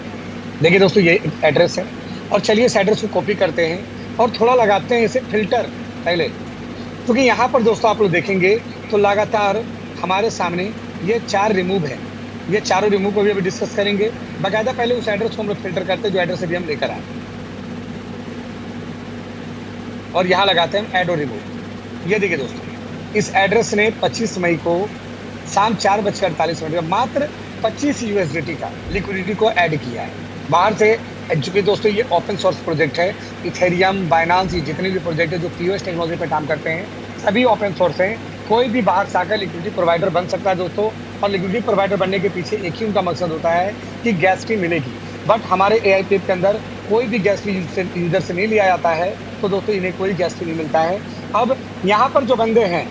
देखिए दोस्तों ये एड्रेस है, और चलिए इस एड्रेस को कॉपी करते हैं और थोड़ा लगाते हैं इसे फिल्टर पहले, क्योंकि यहाँ पर दोस्तों आप लोग देखेंगे तो लगातार हमारे सामने ये 4 रिमूव है। ये चारों रिमूव को भी अभी डिस्कस करेंगे। बाकायदा पहले उस एड्रेस को हम लोग फिल्टर करते हैं जो एड्रेस अभी हम लेकर आए, और यहाँ लगाते हैं ऐड और रिमूव। ये देखिए दोस्तों, इस एड्रेस ने 25 मई को शाम 4:48 में मात्र 25 USDT का लिक्विडिटी को ऐड किया है बाहर से। चूंकि दोस्तों ये ओपन सोर्स प्रोजेक्ट है, इथेरियम, बाइनांस, ये जितने भी प्रोजेक्ट है जो पीओएस टेक्नोलॉजी पे काम करते हैं सभी ओपन सोर्स हैं। कोई भी बाहर से आकर लिक्विडिटी प्रोवाइडर बन सकता है दोस्तों, और लिक्विडिटी प्रोवाइडर बनने के पीछे एक ही उनका मकसद होता है कि गैस फी मिलेगी। बट हमारे एआईपीएफ के अंदर कोई भी गैस फी यूजर से नहीं लिया जाता है, तो दोस्तों इन्हें कोई गैस फी नहीं मिलता है। अब यहाँ पर जो बंदे हैं,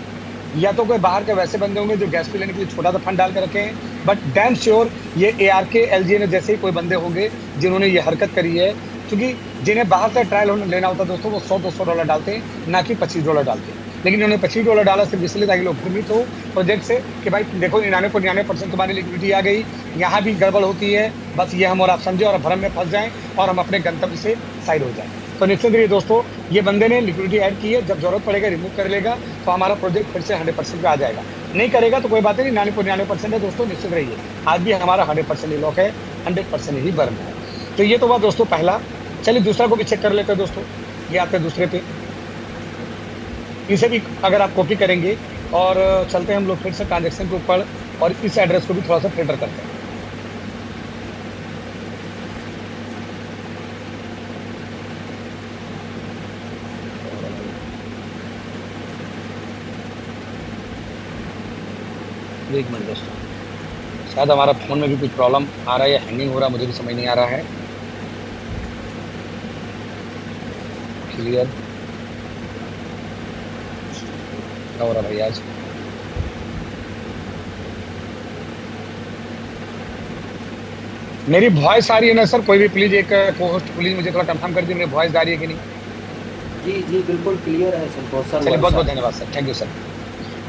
या तो कोई बाहर के वैसे बंदे होंगे जो गैस फी लेने के लिए छोटा सा फंड डाल के रखे हैं, बट डैम श्योर ये एआरके, एलजीएनएस जैसे ही कोई बंदे होंगे जिन्होंने ये हरकत करी है। क्योंकि जिन्हें बाहर से ट्रायल लेना होता है दोस्तों, वो $100-200 डालते हैं, ना कि $25 डालते हैं। लेकिन इन्होंने $25 डाला सिर्फ इसलिए ताकि लोग भ्रमित हो प्रोजेक्ट से कि भाई देखो 99.99% तुम्हारी लिक्विडिटी आ गई, यहाँ भी गड़बड़ होती है, बस ये हम और आप समझे और भ्रम में फंस जाएं और हम अपने गंतव्य से साइड हो जाएं। तो निश्चित रहिए दोस्तों, ये बंदे ने लिक्विडिटी ऐड की है, जब जरूरत पड़ेगा रिमूव कर लेगा तो हमारा प्रोजेक्ट फिर से 100% पे आ जाएगा। नहीं करेगा तो कोई बात नहीं, 99.99% है दोस्तों, निश्चित रहिए। आज भी हमारा 100% ही लॉक है, 100% ही बर्न है। तो ये तो बात दोस्तों पहला। चलिए दूसरा को भी चेक कर लेते हैं दोस्तों। ये आते हैं दूसरे पे, इसे भी अगर आप कॉपी करेंगे और चलते हैं हम लोग फिर से ट्रांजेक्शन के ऊपर, और इस एड्रेस को भी थोड़ा सा फिल्टर करते हैं। एक मिनट दोस्तों, शायद हमारा फ़ोन में भी कुछ प्रॉब्लम आ रहा है या हैंगिंग हो रहा है, मुझे भी समझ नहीं आ रहा है। क्लियर क्या हो रहा है भाई आज? मेरी वॉइस आ रही है ना सर? कोई भी प्लीज़ एक को-होस्ट प्लीज़ मुझे थोड़ा कंफर्म कर दीजिए मेरी वॉइस आ रही है कि नहीं। जी बिल्कुल क्लियर है सर, बहुत चलिए बहुत बहुत धन्यवाद सर, थैंक यू सर।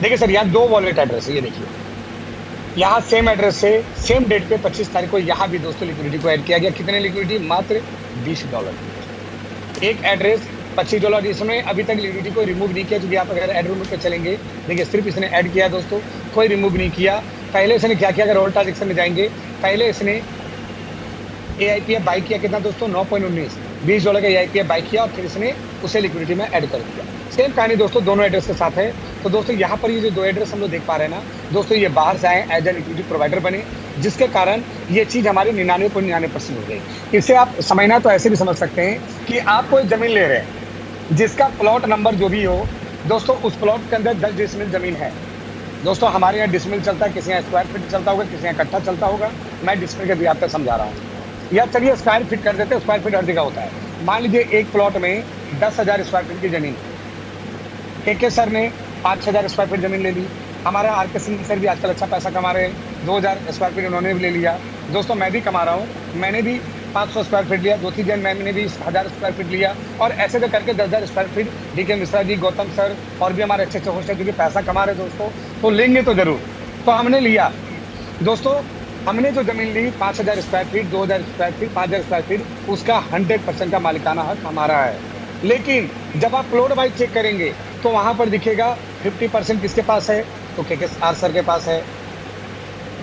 देखिए सर, यहाँ 2 वॉलेट एड्रेस है, ये देखिए यहाँ सेम एड्रेस से सेम डेट पे 25 तारीख को यहाँ भी दोस्तों लिक्विडिटी को ऐड किया गया। कितने लिक्विडिटी? मात्र $20। एक एड्रेस $25, इसमें अभी तक लिक्विडिटी को रिमूव नहीं किया, क्योंकि आप अगर ऐड रिमूव पे चलेंगे देखिए सिर्फ इसने ऐड किया दोस्तों, कोई रिमूव नहीं किया। पहले इसने क्या किया, अगर और ट्रांजेक्शन में जाएंगे, पहले इसने एआईपीएफ बाई किया कितना दोस्तों? 9.19, $20 का एआईपीएफ बाई किया और फिर इसने उसे लिक्विडिटी में ऐड कर दिया। सेम कहानी दोस्तों दोनों एड्रेस के साथ है। तो दोस्तों यहाँ पर ये जो 2 एड्रेस हम लोग देख पा रहे हैं ना, दोस्तों ये बाहर से आए एज़ एन लिक्विडिटी प्रोवाइडर बने, जिसके कारण ये चीज़ हमारी 99.99% हो गई। इसे आप समझना तो ऐसे भी समझ सकते हैं कि आप कोई ज़मीन ले रहे हैं, जिसका प्लॉट नंबर जो भी हो, दोस्तों उस प्लॉट के अंदर 10 डिसमिल ज़मीन है। दोस्तों हमारे यहाँ डिसमिल चलता है, किसी यहाँ स्क्वायर फीट चलता होगा, किसी यहाँ कट्ठा चलता होगा। मैं डिसमिल के बिहाफ पे समझा रहा हूँ। या चलिए स्क्वायर फीट कर देते हैं, स्क्वायर फीट हर जगह होता है। मान लीजिए एक प्लॉट में 10,000 स्क्वायर फीट की ज़मीन है। केके सर ने 5,000 स्क्वायर फीट ज़मीन ले ली। हमारे आरके सिंह सर भी आजकल अच्छा पैसा कमा रहे हैं, 2,000 स्क्वायर फीट उन्होंने भी ले लिया। दोस्तों मैं भी कमा रहा हूँ, मैंने भी 500 स्क्वायर फीट लिया, ज्योति जैन मैम ने भी 1,000 स्क्वायर फीट लिया, और ऐसे तो करके 10,000 square feet DK Mishra ji, Gautam sir और भी हमारे अच्छे होस्ट हैं जो कि पैसा कमा रहे दोस्तों, तो लेंगे तो ज़रूर। तो हमने लिया दोस्तों, हमने जो ज़मीन ली 5,000 square feet, 2,000 square feet, 5,000 square feet, उसका 100% का मालिकाना हक हमारा है। लेकिन जब आप प्लॉट वाइज चेक करेंगे तो वहाँ पर दिखेगा 50% किसके पास है, तो केके आर सर के पास है।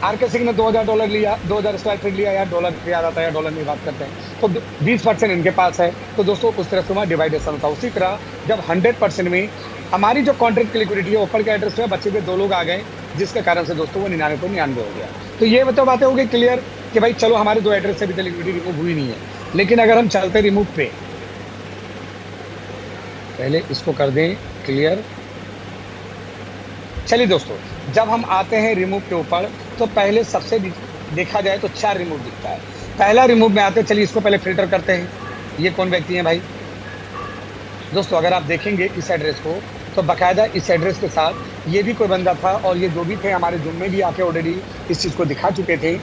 आरके सिंह ने $2,000 लिया, 2,000 स्क्वायर फीट लिया, या डॉलर पे याद आता है या डॉलर में बात करते हैं, तो 20% इनके पास है। तो दोस्तों उस तरह से वहाँ डिवाइडेशन होता है। उसी तरह जब 100% में हमारी जो कॉन्ट्रैक्ट की लिक्विडिटी है ऊपर के एड्रेस पे बचे हुए 2 लोग आ गए, जिसके कारण से दोस्तों वो 99.99 हो गया। तो ये तो बातें हो गई क्लियर कि भाई चलो हमारे 2 एड्रेस से भी तो लिक्विडिटी रिमूव हुई नहीं है। लेकिन अगर हम चलते रिमूव पे, पहले इसको कर दें क्लियर। चलिए दोस्तों, जब हम आते हैं रिमूव के ऊपर तो पहले सबसे देखा जाए तो 4 रिमूव दिखता है। पहला रिमूव में आते हैं, चलिए इसको पहले फिल्टर करते हैं। ये कौन व्यक्ति हैं भाई? दोस्तों अगर आप देखेंगे इस एड्रेस को तो बाकायदा इस एड्रेस के साथ ये भी कोई बंदा था, और ये जो भी थे हमारे जुम में भी आके ऑलरेडी इस चीज़ को दिखा चुके थे।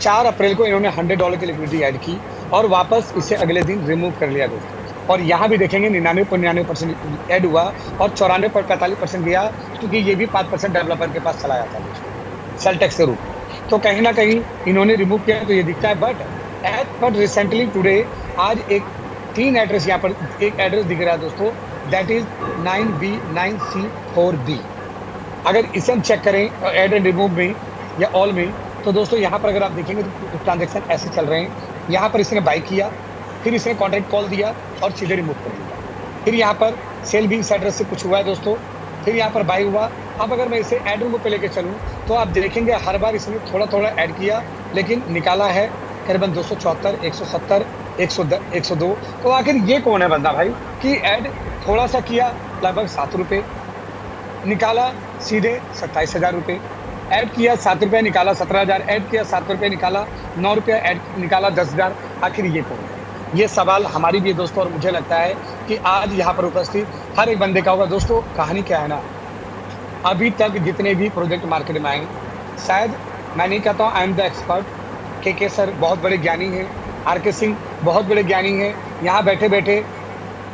4 अप्रैल को इन्होंने $100 की लिक्विडिटी ऐड की और वापस इसे अगले दिन रिमूव कर लिया दोस्तों। और यहाँ भी देखेंगे 99.99% ऐड हुआ और 94 पर 45% गया, क्योंकि ये भी 5% डेवलपर के पास चला जाता है दोस्तों सेल टैक्स के रूप में। तो कहीं ना कहीं इन्होंने रिमूव किया तो ये दिखता है। बट रिसेंटली टुडे आज एक 3 एड्रेस यहाँ पर एक एड्रेस दिख रहा है दोस्तों, दैट इज 9B9C4B। अगर इसे हम चेक करें ऐड एंड रिमूव में या ऑल में, तो दोस्तों यहाँ पर अगर आप देखेंगे तो ट्रांजेक्शन ऐसे चल रहे हैं। यहाँ पर इसने बाई किया, फिर इसने कॉन्ट्रैक्ट कॉल दिया और सीधे रिमूव कर दिया। फिर यहाँ पर सेल भी इस एड्रेस से कुछ हुआ है दोस्तों, फिर यहाँ पर बाई हुआ। अब अगर मैं इसे ऐड रिमूव पे लेके चलूँ तो आप देखेंगे हर बार इसने थोड़ा थोड़ा ऐड किया, लेकिन निकाला है करीबन 274, 170, 102। तो आखिर ये कौन है बंदा भाई कि ऐड थोड़ा सा किया लगभग 7 रुपये, निकाला सीधे 27,000 रुपये, ऐड किया 7 रुपये निकाला 17,000, ऐड किया 7 रुपये निकाला 9 रुपये, ऐड निकाला 10,000। आखिर ये कौन है? ये सवाल हमारी भी है दोस्तों, और मुझे लगता है कि आज यहाँ पर उपस्थित हर एक बंदे का होगा। दोस्तों कहानी क्या है ना, अभी तक जितने भी प्रोजेक्ट मार्केट में आए, शायद मैं नहीं कहता हूँ I am the expert, KK sir बहुत बड़े ज्ञानी हैं, आरके सिंह बहुत बड़े ज्ञानी हैं, यहाँ बैठे बैठे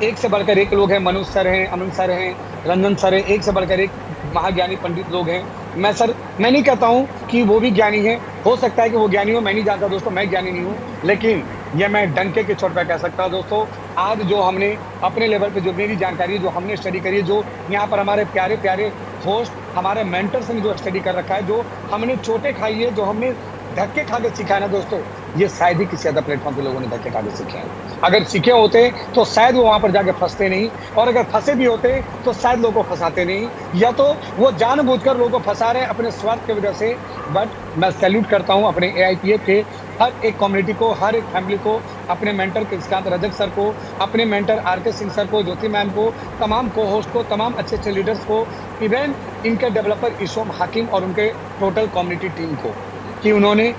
एक से बढ़कर एक लोग हैं, मनोज सर हैं, अमन सर हैं, रंजन सर हैं, एक से बढ़कर एक महाज्ञानी पंडित लोग हैं। मैं नहीं कहता हूँ कि वो भी ज्ञानी है, हो सकता है कि वो ज्ञानी हो, मैं नहीं जानता दोस्तों, मैं ज्ञानी नहीं हूँ, लेकिन ये मैं डंके के चोट पर कह सकता हूँ दोस्तों। आज जो हमने अपने लेवल पे जो मेरी जानकारी जो हमने स्टडी करी है, जो यहाँ पर हमारे प्यारे प्यारे होस्ट हमारे मेंटर्स ने जो स्टडी कर रखा है, जो हमने चोटें खाई है, जो हमने धक्के खा के सीखा है ना दोस्तों, ये शायद ही किसी अदर प्लेटफॉर्म पे लोगों ने धक्के खा के सीखे हैं। अगर सीखे होते तो शायद वो वहाँ पर जाके फंसते नहीं, और अगर फंसे भी होते तो शायद लोगों को फंसाते नहीं, या तो वो जानबूझकर लोगों को फंसा रहे हैं अपने स्वार्थ की वजह से। बट मैं सैल्यूट करता हूँ अपने AIPF के हर एक कम्युनिटी को, हर एक फैमिली को, अपने मेंटर कृष्णकांत रजक सर को, अपने मेंटर आरके सिंह सर को, ज्योति मैम को, तमाम को होस्ट को, तमाम अच्छे अच्छे लीडर्स को, इवन इनके डेवलपर ईशोम हाकिम और उनके टोटल कम्युनिटी टीम को, कि उन्होंने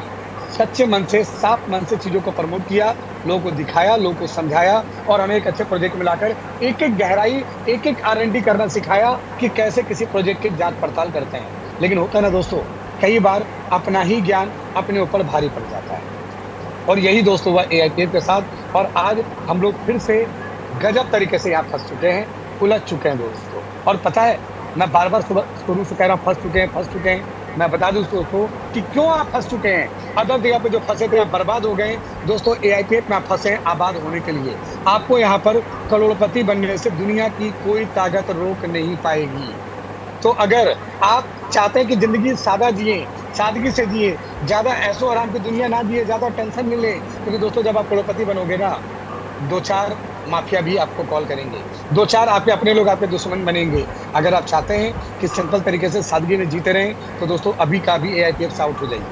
सच्चे मन से, साफ मन से चीज़ों को प्रमोट किया, लोगों को दिखाया, लोगों को समझाया, और हमें एक अच्छे प्रोजेक्ट में लाकर एक एक गहराई, एक एक R&D करना सिखाया कि कैसे किसी प्रोजेक्ट की जांच पड़ताल करते हैं। लेकिन होता है ना दोस्तों, कई बार अपना ही ज्ञान अपने ऊपर भारी पड़ जाता है, और यही दोस्तों हुआ AIPF के साथ। और आज हम लोग फिर से गजब तरीके से यहाँ फंस चुके हैं, उलझ चुके हैं दोस्तों। और पता है, मैं बार बार शुरू से कह रहा हूँ, फंस चुके हैं। मैं बता दूं दोस्तों कि क्यों आप फंस चुके हैं। अदर जगह पे जो फंसे थे बर्बाद हो गए, दोस्तों AIPF में आप फंसे हैं आबाद होने के लिए। आपको यहाँ पर करोड़पति बनने से दुनिया की कोई ताकत रोक नहीं पाएगी। तो अगर आप चाहते हैं कि ज़िंदगी सादा जिए, सादगी से जिए, ज़्यादा ऐशो आराम की दुनिया ना जिए, ज़्यादा टेंशन मिले, क्योंकि दोस्तों जब आप करोड़पति बनोगे ना, 2-4 माफिया भी आपको कॉल करेंगे। 2-4 आपके अपने लोग आपके दुश्मन बनेंगे। अगर आप चाहते हैं कि सिंपल तरीके से सादगी में जीते रहें, तो दोस्तों अभी का अभी एआईपीएफ से आउट हो जाइए।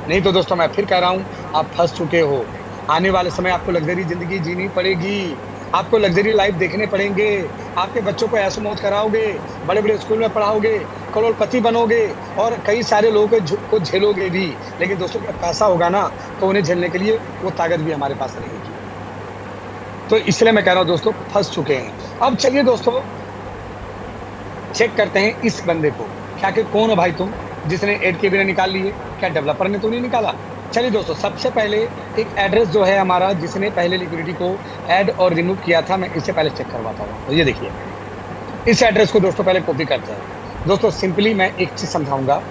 नहीं तो दोस्तों मैं फिर कह रहा हूँ, आप फँस चुके हो। आने वाले समय आपको लग्ज़री ज़िंदगी जीनी पड़ेगी, आपको लग्ज़री लाइफ़ देखने पड़ेंगे, आपके बच्चों को ऐशो-मौज कराओगे, बड़े-बड़े स्कूल में पढ़ाओगे, करोड़पति बनोगे और कई सारे लोगों को झेलोगे भी। लेकिन दोस्तों जब पैसा होगा ना, तो उन्हें झेलने के लिए वो ताकत भी हमारे पास रहेगी। तो इसलिए मैं कह रहा हूँ दोस्तों, फँस चुके हैं। अब चलिए दोस्तों, चेक करते हैं इस बंदे को, क्या आखिर कौन हो भाई तुम, जिसने 8 केबी ने निकाल लिए? क्या डेवलपर ने तो नहीं निकाला? चलिए दोस्तों, सबसे पहले एक एड्रेस जो है हमारा, जिसने पहले लिक्विडिटी को ऐड और रिमूव किया था, मैं इससे पहले चेक करवाता हूँ। तो ये देखिए, इस एड्रेस को दोस्तों पहले कॉपी करते हैं। दोस्तों सिंपली मैं एक चीज़ समझाऊँगा,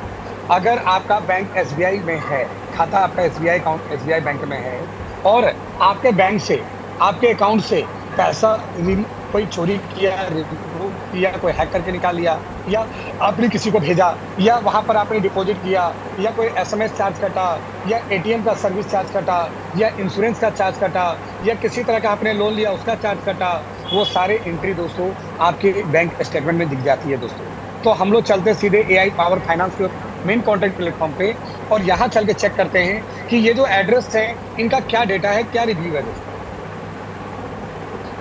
अगर आपका बैंक एसबीआई में है, खाता आपका एसबीआई अकाउंट एसबीआई बैंक में है और आपके बैंक से, आपके अकाउंट से पैसा कोई चोरी किया, रिमूव किया, कोई हैक करके निकाल लिया, या आपने किसी को भेजा, या वहाँ पर आपने डिपॉज़िट किया, या कोई एसएमएस चार्ज कटा, या एटीएम का सर्विस चार्ज कटा, या इंश्योरेंस का चार्ज कटा, या किसी तरह का आपने लोन लिया उसका चार्ज कटा, वो सारे एंट्री दोस्तों आपके बैंक स्टेटमेंट में दिख जाती है दोस्तों। तो हम लोग चलते सीधे एआई पावर फाइनेंस के मेन कॉन्टैक्ट प्लेटफॉर्म पे और यहाँ चल के चेक करते हैं कि ये जो एड्रेस है, इनका क्या डेटा है, क्या रिव्यू है दोस्तों।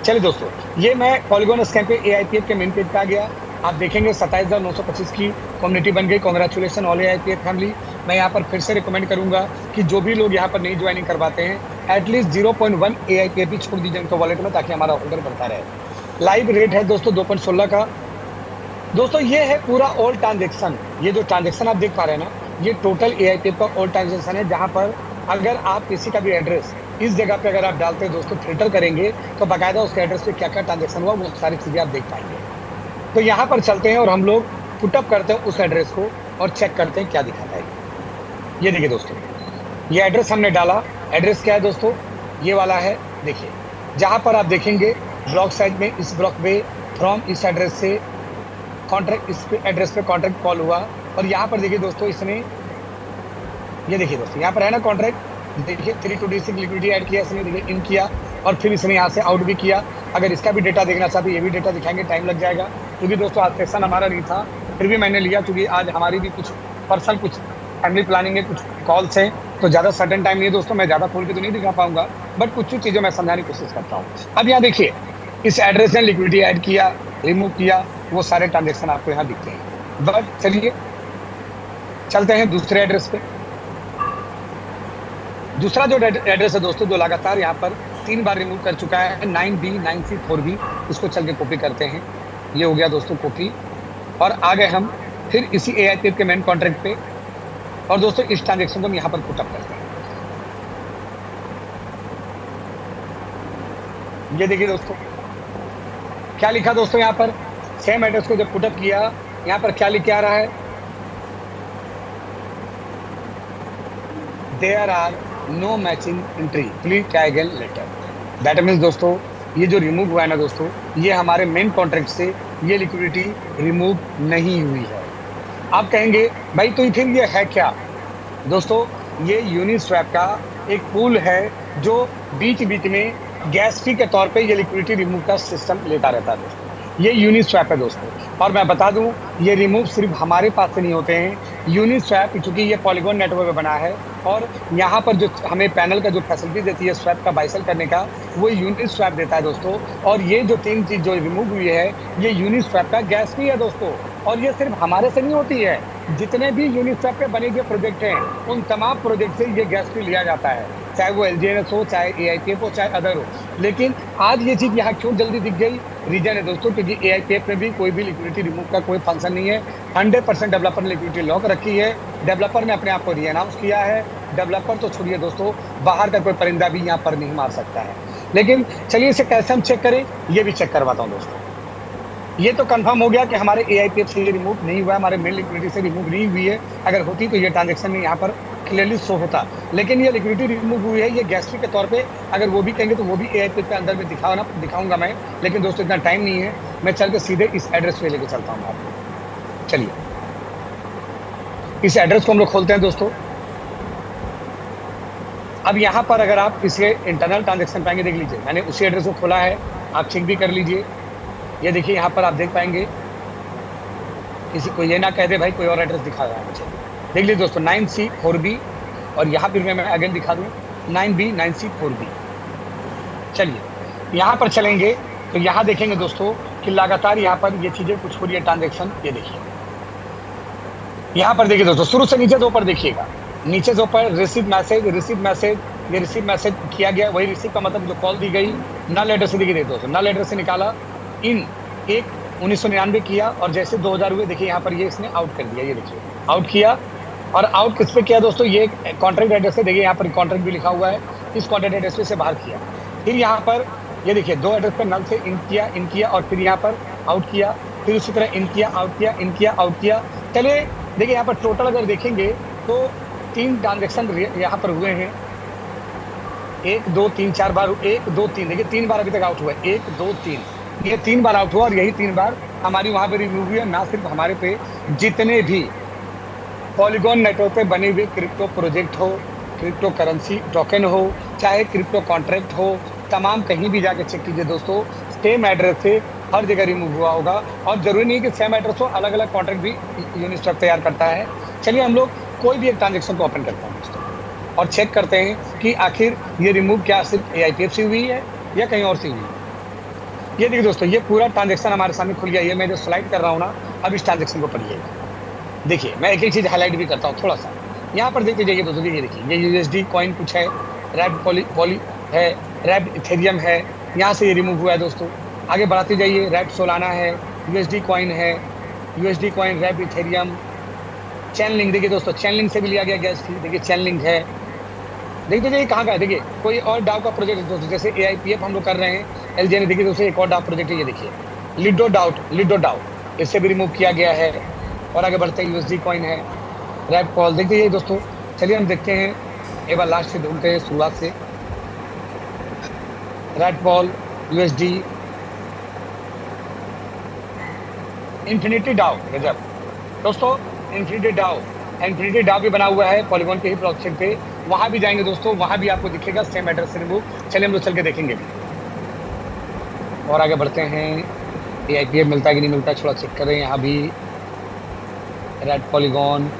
चलिए दोस्तों, ये मैं पॉलीगॉन स्कैम पे एआईपीएफ के मेन पेज पे आ गया। आप देखेंगे 27,925 की कम्युनिटी बन गई। Congratulation all AIPF family. मैं यहाँ पर फिर से रिकमेंड करूँगा कि जो भी लोग यहाँ पर नई ज्वाइनिंग करवाते हैं, एटलीस्ट 0.1 एआईपीएफ भी छोड़ दीजिए उनके वॉलेट में, ताकि हमारा होल्डर बढ़ता रहे। लाइव रेट है दोस्तों 2.16 का। दोस्तों ये है पूरा ऑल ट्रांजेक्शन। ये जो ट्रांजेक्शन आप देख पा रहे हैं ना, ये टोटल एआईपीएफ का ऑल ट्रांजेक्शन है, जहाँ पर अगर आप किसी का भी एड्रेस इस जगह पे अगर आप डालते हैं दोस्तों, फिल्टर करेंगे तो बाकायदा उसके एड्रेस पे क्या-क्या ट्रांजेक्शन हुआ, वो सारी चीज़ें आप देख पाएँगे। तो यहाँ पर चलते हैं और हम लोग पुट अप करते हैं उस एड्रेस को और चेक करते हैं क्या दिखाता है। ये देखिए दोस्तों, ये एड्रेस हमने डाला। एड्रेस क्या है दोस्तों? ये वाला है। देखिए, जहाँ पर आप देखेंगे ब्लॉक साइड में, इस ब्लॉक पे फ्रॉम इस एड्रेस से कॉन्ट्रैक्ट, इस पे एड्रेस पे कॉन्ट्रैक्ट कॉल हुआ। और यहाँ पर देखिए दोस्तों, इसने, ये देखिए दोस्तों, यहाँ पर है ना कॉन्ट्रैक्ट, देखिए 3 लिक्विडिटी ऐड किया इसने, देखिए इन किया और फिर इसने यहाँ से आउट भी किया। अगर इसका भी डेटा देखना चाहते हैं, ये भी डेटा दिखाएंगे, टाइम लग जाएगा क्योंकि दोस्तों आज सेशन हमारा नहीं था, फिर भी मैंने लिया क्योंकि आज हमारी भी कुछ पर्सनल, कुछ फैमिली प्लानिंग है, कुछ कॉल्स हैं, तो ज़्यादा सर्टेन टाइम नहीं है दोस्तों, मैं ज़्यादा खोल के तो नहीं दिखा पाऊंगा, बट कुछ चीज़ें मैं समझाने की कोशिश करता हूँ। अब यहाँ देखिए, इस एड्रेस ने लिक्विडिटी ऐड किया, रिमूव किया, वो सारे ट्रांजेक्शन आपको यहाँ दिखते हैं। बट चलिए चलते हैं दूसरे एड्रेस पे। दूसरा जो एड्रेस है दोस्तों, जो लगातार यहाँ पर 3 बार रिमूव कर चुका है, 9B 9C 4B, इसको चल के कॉपी करते हैं। ये हो गया दोस्तों कॉपी और आ गए हम फिर इसी एआईपीएफ के मेन कॉन्ट्रैक्ट पे और दोस्तों इस ट्रांजेक्शन को हम यहाँ पर पुट अप करते हैं। ये देखिए दोस्तों, क्या लिखा दोस्तों यहाँ पर, सेम एड्रेस को जब पुट अप किया, यहाँ पर क्या लिख के आ रहा है, there are no matching entry, please try again later. That means दोस्तों, ये जो रिमूव हुआ है ना दोस्तों, ये हमारे मेन कॉन्ट्रैक्ट से ये लिक्विडिटी रिमूव नहीं हुई है। आप कहेंगे भाई तो फिर ये है क्या? दोस्तों ये यूनिस्वैप का एक पूल है जो बीच बीच में गैस फी के तौर पे ये लिक्विडिटी रिमूव का सिस्टम लेता रहता है दोस्तों। ये यूनिस्वैप है दोस्तों, और मैं बता दूं ये रिमूव सिर्फ हमारे पास से नहीं होते हैं। यूनिस्वैप चूंकि ये पॉलीगॉन नेटवर्क पे बना है और यहाँ पर जो हमें पैनल का जो फैसिलिटी देती है स्वैप का बाइसेल करने का, वो यूनिस्वैप देता है दोस्तों। और ये जो 3 चीज़ जो रिमूव हुई है, ये यूनिस्वैप का गैस फी है दोस्तों। और ये सिर्फ हमारे से नहीं होती है, जितने भी यूनिस्वैप पे बने हुए प्रोजेक्ट हैं, उन तमाम प्रोजेक्ट से ये गैस फी लिया जाता है, चाहे वो एलजीएनएस हो, चाहे एआईपीएफ हो, चाहे अदर हो। लेकिन आज ये चीज़ यहाँ क्यों जल्दी दिख गई? रीजन है दोस्तों, क्योंकि एआईपीएफ में भी कोई भी लिक्विडिटी रिमूव का कोई फंक्शन नहीं है। 100% डेवलपर ने लिक्विडिटी लॉक रखी है। डेवलपर ने अपने आप को रीअनाउंस किया है। डेवलपर तो छोड़िए दोस्तों, बाहर का कोई परिंदा भी यहाँ पर नहीं मार सकता है। लेकिन चलिए इसे कैसे हम चेक करें, ये भी चेक करवाता हूँ दोस्तों। ये तो कंफर्म हो गया कि हमारे एआईपीएफ से ये रिमूव नहीं हुआ है, हमारे मेन लिक्विडिटी से रिमूव नहीं हुई है। अगर होती तो ये ट्रांजेक्शन में यहाँ पर क्लियरली शो होता, लेकिन ये लिक्विडिटी रिमूव हुई है, ये गैस फी के तौर पे अगर वो भी कहेंगे तो वो भी एआईपीएफ के अंदर में दिखाऊंगा मैं, लेकिन दोस्तों इतना टाइम नहीं है। मैं चल के सीधे इस एड्रेस पे लेके चलता हूँ आपको। चलिए इस एड्रेस को हम लोग खोलते हैं दोस्तों। अब यहाँ पर अगर आप इसे इंटरनल ट्रांजैक्शन पाएंगे, देख लीजिए मैंने उसी एड्रेस को खोला है, आप चेक भी कर लीजिए। ये देखिए यहाँ पर आप देख पाएंगे, किसी को ये ना कह दे भाई कोई और एड्रेस दिखा रहा है मुझे। देख लीजिए दोस्तों 9C4B, और यहाँ फिर मैं अगेन दिखा दूँ 9B 9C4B। चलिए यहाँ पर चलेंगे तो यहाँ देखेंगे दोस्तों कि लगातार यहाँ पर ये चीजें कुछ हो रही है ट्रांजेक्शन। ये देखिए यहाँ पर देखिए दोस्तों, शुरू से नीचे से ऊपर देखिएगा, नीचे से ऊपर रिसीव मैसेज, ये रिसीव मैसेज किया गया, वही रिसीव का मतलब जो कॉल दी गई, नल एड्रेस से देखिए दोस्तों, नल एड्रेस से निकाला, इन 1999 किया, और जैसे 2000 हुए देखिए यहाँ पर ये इसने आउट कर दिया। ये देखिए आउट किया, और आउट किस पे किया दोस्तों, ये कॉन्ट्रैक्ट एड्रेस से, देखिए यहाँ पर कॉन्ट्रैक्ट भी लिखा हुआ है, इस कॉन्ट्रैक्ट एड्रेस पे से बाहर किया। फिर यहाँ पर ये देखिए 2 एड्रेस पे नल से इन किया, और फिर यहाँ पर आउट किया, फिर उसी तरह इन किया, आउट किया, इन किया, आउट किया। चलिए देखिए यहाँ पर टोटल अगर देखेंगे तो 3 ट्रांजेक्शन यहाँ पर हुए हैं, 1 2 3 4 बार, 1 2 3, देखिए 3 बार अभी तक आउट हुआ है, 1 2 3, ये 3 बार आउट हुआ, और यही 3 बार हमारी वहां पे रिव्यू हुई है। ना सिर्फ हमारे पे, जितने भी पॉलीगॉन नेटवर्क पे बने हुए क्रिप्टो प्रोजेक्ट हो, क्रिप्टो करेंसी टोकन हो, चाहे क्रिप्टो कॉन्ट्रैक्ट हो, तमाम कहीं भी जाके चेक कीजिए दोस्तों, सेम एड्रेस से हर जगह रिमूव हुआ होगा। और जरूरी नहीं कि सेम एड्रेस हो, अलग अलग कॉन्ट्रैक्ट भी यूनिस्वैप तैयार करता है। चलिए हम लोग कोई भी एक ट्रांजेक्शन को ओपन करते हैं दोस्तों, और चेक करते हैं कि आखिर ये रिमूव क्या सिर्फ AIPF से हुई है या कहीं और से हुई है। ये देखिए दोस्तों, ये पूरा ट्रांजेक्शन हमारे सामने खुल गया। ये मैं जो स्लाइड कर रहा हूँ ना, अब इस ट्रांजेक्शन को पढ़िएगा। देखिए मैं एक चीज हाईलाइट भी करता हूँ थोड़ा सा, यहाँ पर देखते जाइए दोस्तों। ये देखिए ये USD कॉइन कुछ है, रैप पॉली है, रैप इथेरियम है, यहाँ से ये रिमूव हुआ है दोस्तों। आगे बढ़ाते जाइए, रैप सोलाना है, USD कॉइन है, USD कॉइन, रैप इथेरियम, चैन लिंक, देखिए दोस्तों चैन लिंक से भी लिया गया गैस फी, देखिए चैन लिंक है। देखते जाइए कहाँ का है, देखिए कोई और डाव का प्रोजेक्ट है दोस्तों, जैसे AIPF हम लोग कर रहे हैं, LJN, देखिए दोस्तों एक और डाव प्रोजेक्ट है, ये देखिए लिडो डाउ, इससे भी रिमूव किया गया है। और आगे बढ़ते हैं, USD कॉइन है, रैप कॉल, देखते जाइए दोस्तों। चलिए हम देखते हैं, एक बार लास्ट से ढूंढते हैं, शुरुआत से, रैप कॉल, USD, इन्फिनिटी डाउ, गजब दोस्तों, इन्फिनिटी डाउ भी बना हुआ है पॉलीगॉन के ही ब्लॉकचेन पे, वहां भी जाएंगे दोस्तों, वहां भी आपको दिखेगा सेम एड्रेस से रिमूव। चलिए हम लोग चल के देखेंगे भी। और आगे बढ़ते हैं, AIPF मिलता है कि नहीं मिलता है, थोड़ा चेक करें। यहाँ भी रेड पॉलीगॉन,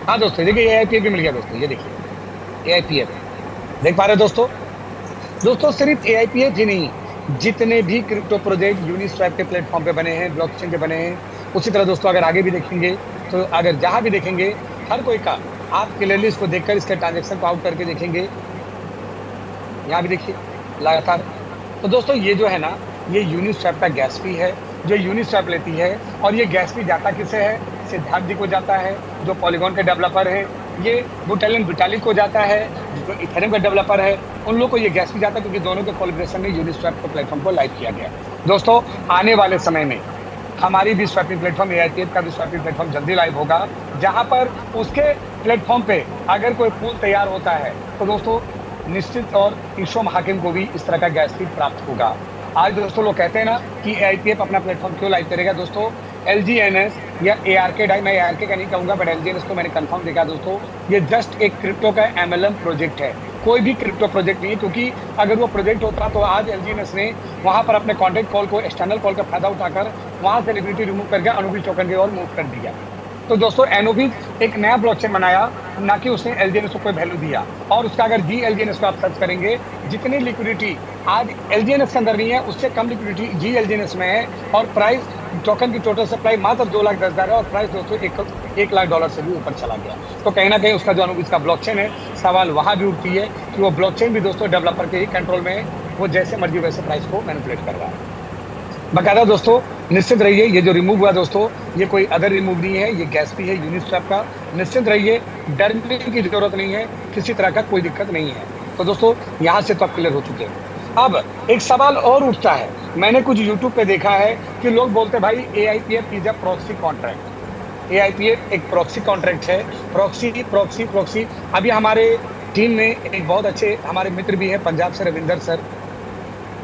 हाँ दोस्तों देखिए AIPF भी मिल गया दोस्तों, ये देखिए AIPF देख पा रहे हैं दोस्तों सिर्फ AIPF ही नहीं, जितने भी क्रिप्टो प्रोजेक्ट यूनिस्वैप के प्लेटफॉर्म पे बने हैं, ब्लॉकचेन पे बने हैं, उसी तरह दोस्तों अगर आगे भी देखेंगे तो अगर जहां भी देखेंगे हर कोई का आप क्लियरली इसको देखकर इसके ट्रांजेक्शन को आउट करके देखेंगे। यहाँ भी देखिए लगातार। तो दोस्तों ये जो है ना, ये यूनिस्वैप का गैस फी है जो यूनिस्वैप लेती है, और ये गैस फी जाता किसे है, सिद्धार्थ जी को जाता है जो पॉलीगॉन के डेवलपर हैं, ये बुटेलियन विटालिक को जाता है जो इथेरियम का डेवलपर है, उन लोग को ये गैस फी जाता है, क्योंकि दोनों के कोलैबोरेशन में यूनिस्वैप के प्लेटफॉर्म को लाइव किया गया। दोस्तों आने वाले समय में हमारी भी स्वैपिंग प्लेटफॉर्म, AIPF का भी स्वैपिंग प्लेटफॉर्म जल्दी लाइव होगा, जहां पर उसके प्लेटफॉर्म पे अगर कोई पूल तैयार होता है तो दोस्तों निश्चित और ईशोम हाकिम को भी इस तरह का गैस फी प्राप्त होगा। आज दोस्तों लोग कहते हैं ना कि AIPF अपना प्लेटफॉर्म क्यों लाइव करेगा, दोस्तों LGNS या ARK डाई, मैं ARK का नहीं कहूंगा बट LGNS को मैंने कंफर्म देखा दोस्तों, ये जस्ट एक क्रिप्टो का MLM प्रोजेक्ट है, कोई भी क्रिप्टो प्रोजेक्ट नहीं है। क्योंकि अगर वो प्रोजेक्ट होता तो आज LGNS ने वहां पर अपने कॉन्टेक्ट कॉल को, एक्सटर्नल कॉल का फायदा उठाकर वहां से लिक्विडिटी रिमूव करके अनुबी टोकन की ओर मूव कर दिया। तो दोस्तों एनोबी एक नया ब्लॉकचेन बनाया, ना कि उसने LGNS को कोई वैल्यू दिया। और उसका अगर GLGNS को आप सर्च करेंगे, जितनी लिक्विडिटी आज LGNS के अंदर नहीं है, उससे कम लिक्विडिटी GLGNS में है, और प्राइस टोकन की टोटल सप्लाई मात्र 2,10,000 है, और प्राइस दोस्तों $1 लाख से भी ऊपर चला गया। तो कहीं ना कहीं उसका जो अनुबी का ब्लॉकचेन है, सवाल वहां भी उठती है कि वो ब्लॉकचेन भी दोस्तों डेवलपर के ही कंट्रोल में है, वो जैसे मर्जी वैसे प्राइस को मैनिपुलेट कर रहा है। बकायदा दोस्तों निश्चित रहिए, ये जो रिमूव हुआ दोस्तों, ये कोई अदर रिमूव नहीं है, ये गैस फी है यूनिस्वैप का। निश्चित रहिए, डरने की जरूरत नहीं है, किसी तरह का कोई दिक्कत नहीं है। तो दोस्तों यहाँ से तो आप क्लियर हो चुके हैं। अब एक सवाल और उठता है, मैंने कुछ यूट्यूब पे देखा है कि लोग बोलते भाई AIPF is a proxy contract. AIPF एक प्रॉक्सी कॉन्ट्रैक्ट है, प्रॉक्सी। अभी हमारे टीम में एक बहुत अच्छे हमारे मित्र भी हैं पंजाब से, रविंदर सर,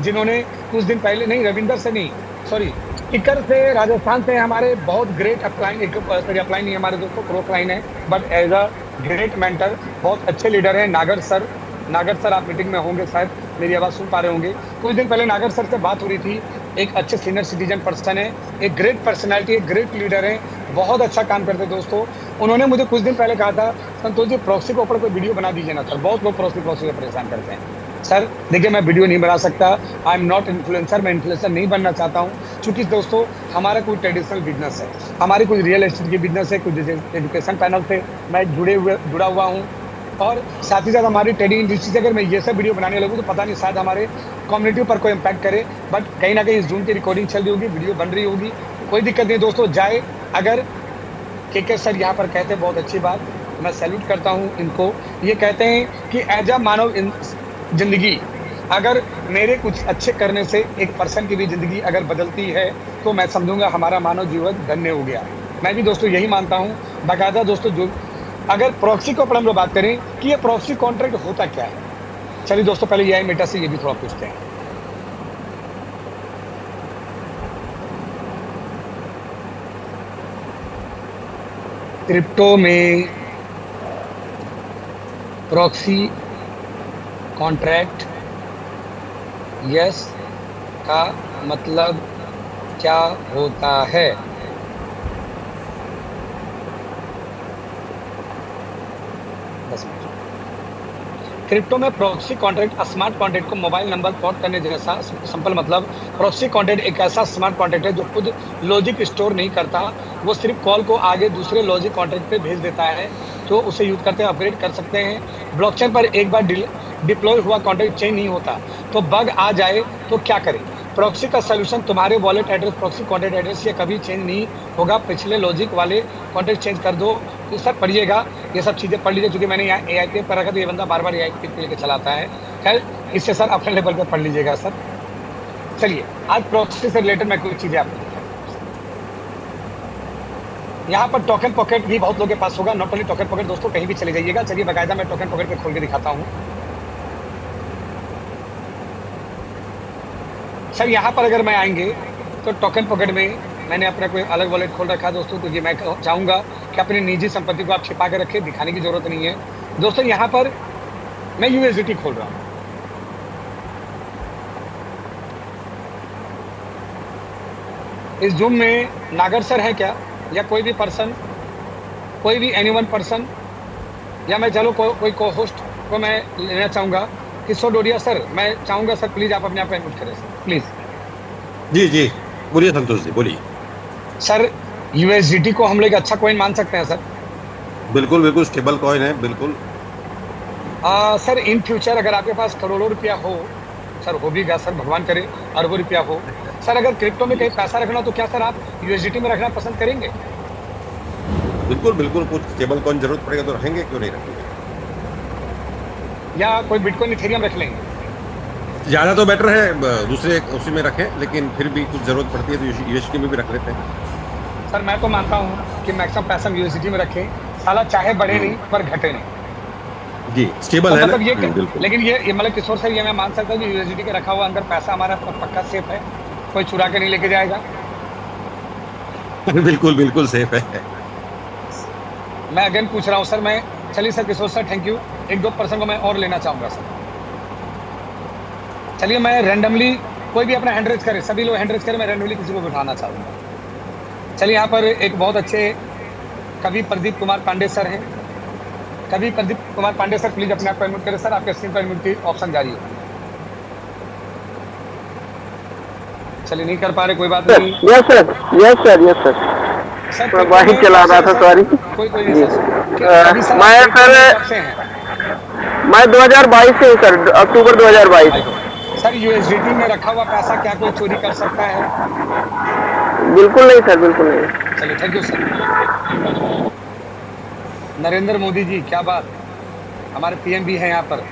जिन्होंने कुछ दिन पहले, नहीं रविंदर से नहीं, सॉरी टिकर से राजस्थान से हमारे बहुत ग्रेट अपलाइन, एक सॉरी अपलाइन नहीं हमारे दोस्तों, प्रो क्लाइन है, but as a great mentor बहुत अच्छे लीडर हैं नागर सर। नागर सर आप मीटिंग में होंगे शायद, मेरी आवाज़ सुन पा रहे होंगे। कुछ दिन पहले नागर सर से बात हो रही थी। एक अच्छे सीनियर सिटीजन पर्सन है, एक ग्रेट पर्सनैलिटी, एक ग्रेट लीडर है, बहुत अच्छा काम करते हैं दोस्तों। उन्होंने मुझे कुछ दिन पहले कहा था, संतोष जी प्रॉक्सी के ऊपर कोई वीडियो बना दीजिए ना सर, बहुत लोग प्रॉक्सी प्रॉक्सी से परेशान करते हैं। सर देखिए मैं वीडियो नहीं बना सकता, आई एम नॉट इन्फ्लुएंसर, मैं इन्फ्लुएंसर नहीं बनना चाहता हूँ। चूँकि दोस्तों हमारा कोई ट्रेडिशनल बिज़नेस है, हमारी कोई रियल एस्टेट की बिज़नेस है, कुछ एजुकेशन पैनल से मैं जुड़ा हुआ हूँ, और साथ ही साथ हमारी ट्रेडिंग इंडस्ट्री से अगर मैं ये सब वीडियो बनाने लगूँ तो पता नहीं शायद हमारे कम्युनिटी पर कोई इम्पैक्ट करे। बट कहीं न कहीं इस जून की रिकॉर्डिंग चल रही होगी, वीडियो बन रही होगी, कोई दिक्कत नहीं दोस्तों। जाए अगर के सर यहाँ पर कहते हैं बहुत अच्छी बात, मैं सैल्यूट करता हूँ इनको। ये कहते हैं कि एज अ मानव ज़िंदगी अगर मेरे कुछ अच्छे करने से एक पर्सन की भी ज़िंदगी अगर बदलती है, तो मैं समझूँगा हमारा मानव जीवन धन्य हो गया। मैं भी दोस्तों यही मानता हूँ। बाकायदा दोस्तों जो अगर प्रॉक्सी के ऊपर हम लोग बात करें कि ये प्रॉक्सी कॉन्ट्रैक्ट होता क्या है? चलिए दोस्तों पहले एआई मेटा से ये भी थोड़ा पूछते हैं। क्रिप्टो में प्रॉक्सी कॉन्ट्रैक्ट यस का मतलब क्या होता है? बस क्रिप्टो में प्रॉक्सी कॉन्ट्रैक्ट स्मार्ट कॉन्ट्रैक्ट को मोबाइल नंबर पोर्ट करने जैसा सिंपल मतलब। प्रॉक्सी कॉन्ट्रैक्ट एक ऐसा स्मार्ट कॉन्ट्रैक्ट है जो खुद लॉजिक स्टोर नहीं करता, वो सिर्फ कॉल को आगे दूसरे लॉजिक कॉन्ट्रैक्ट पे भेज देता है, जो उसे यूज करते हैं अपग्रेड कर सकते हैं। ब्लॉकचेन पर एक बार डिप्लॉय हुआ कॉन्ट्रैक्ट चेंज नहीं होता, तो बग आ जाए तो क्या करें? प्रॉक्सी का सलूशन तुम्हारे wallet address proxy contract address ये कभी चेंज नहीं होगा, पिछले लॉजिक वाले कॉन्ट्रैक्ट चेंज कर दो। तो सर पढ़िएगा, ये सब चीज़ें पढ़ लीजिए, क्योंकि मैंने यहाँ एआईपीएफ पर रखा तो ये बंदा बार-बार एआईपीएफ लेके चलाता है। खैर इससे सर अपने लेवल पे पढ़ लीजिएगा सर। चलिए आज प्रॉक्सी से रिलेटेड मैं कुछ चीज़ें आपको दिखाता हूँ। यहाँ पर टोकन पॉकेट भी बहुत लोगों के पास होगा, नॉट ओनली टोकन पॉकेट दोस्तों, कहीं भी चले जाइएगा। चलिए बाकायदा मैं टोकन पॉकेट पे खोल के दिखाता हूँ। सर यहाँ पर अगर मैं आएँगे तो टोकन पॉकेट में मैंने अपना कोई अलग वॉलेट खोल रखा है दोस्तों, क्योंकि मैं चाहूँगा कि अपनी निजी संपत्ति को आप छिपा के रखें, दिखाने की ज़रूरत नहीं है। दोस्तों यहाँ पर मैं यूएसडीटी खोल रहा हूँ। इस जूम में नागर सर है क्या, या कोई भी पर्सन, कोई भी एनीवन पर्सन, या मैं चलो कोई को होस्ट को मैं लेना चाहूँगा। किशोर डोडिया सर, मैं चाहूँगा सर प्लीज़ आप अपने आप को अनम्यूट करें सर प्लीज़। जी जी बोलिए संतोष जी, बोलिए। सर यूएसडीटी को हम लोग एक अच्छा कॉइन मान सकते हैं सर? बिल्कुल बिल्कुल स्टेबल कॉइन है, बिल्कुल। सर इन फ्यूचर अगर आपके पास करोड़ों रुपया हो, सर हो भी गा सर, भगवान करे अरबों रुपया हो, सर अगर क्रिप्टो में कहीं पैसा रखना तो क्या सर आप यूएसडीटी में रखना पसंद करेंगे? बिल्कुल बिल्कुल, कुछ स्टेबल कॉइन जरूरत पड़ेगा तो रहेंगे, क्यों नहीं रखेंगे। या कोई बिटकॉइन इथेरियम रख लेंगे? ज़्यादा तो बेटर है दूसरे उसी में रखें, लेकिन फिर भी कुछ जरूरत पड़ती है तो यूएसडी में भी रख लेते हैं। सर मैं तो मानता हूँ कि मैक्सिमम पैसा यूएसडीटी में रखें, साला चाहे बढ़े नहीं पर घटे नहीं। जी स्टेबल तो है मतलब ना, ये बिल्कुल। लेकिन ये मतलब किशोर सर ये मैं मान सकता हूँ कि यूएसडीटी का रखा हुआ अंदर पैसा हमारा पक्का सेफ है, कोई चुरा के नहीं लेके जाएगा? बिल्कुल बिल्कुल सेफ है। मैं अगेन पूछ रहा हूँ सर, मैं चलिए sir Kishore sir thank you, एक दो पर्सन को मैं और लेना चाहूँगा सर। चलिए मैं रैंडमली कोई भी अपना हैंड रेज करे, सभी लोग हैंड रेज करें, मैं रैंडमली किसी को बिठाना चाहूँगा। चलिए यहाँ पर एक बहुत अच्छे कवि प्रदीप कुमार पांडे सर हैं। कवि प्रदीप कुमार पांडे सर प्लीज अपने आप को अनम्यूट करें सर, आपके स्क्रीन पर अनम्यूट की ऑप्शन जारी है। चलिए नहीं कर पा रहे, कोई बात नहीं। Yes sir, yes sir, yes sir. Sir मैं बाइक चला रहा था, सॉरी। कोई नहीं सर। अभी सर मैं कब से हैं? मैं 2022 से हूँ सर, अक्टूबर 2022। सर यूएसडीटी में रखा हुआ पैसा क्या कोई चोरी कर सकता है? बिल्कुल नहीं सर, बिल्कुल नहीं। चलिए thank you sir. Narendra Modi ji क्या बात, हमारे पीएम भी हैं यहाँ पर।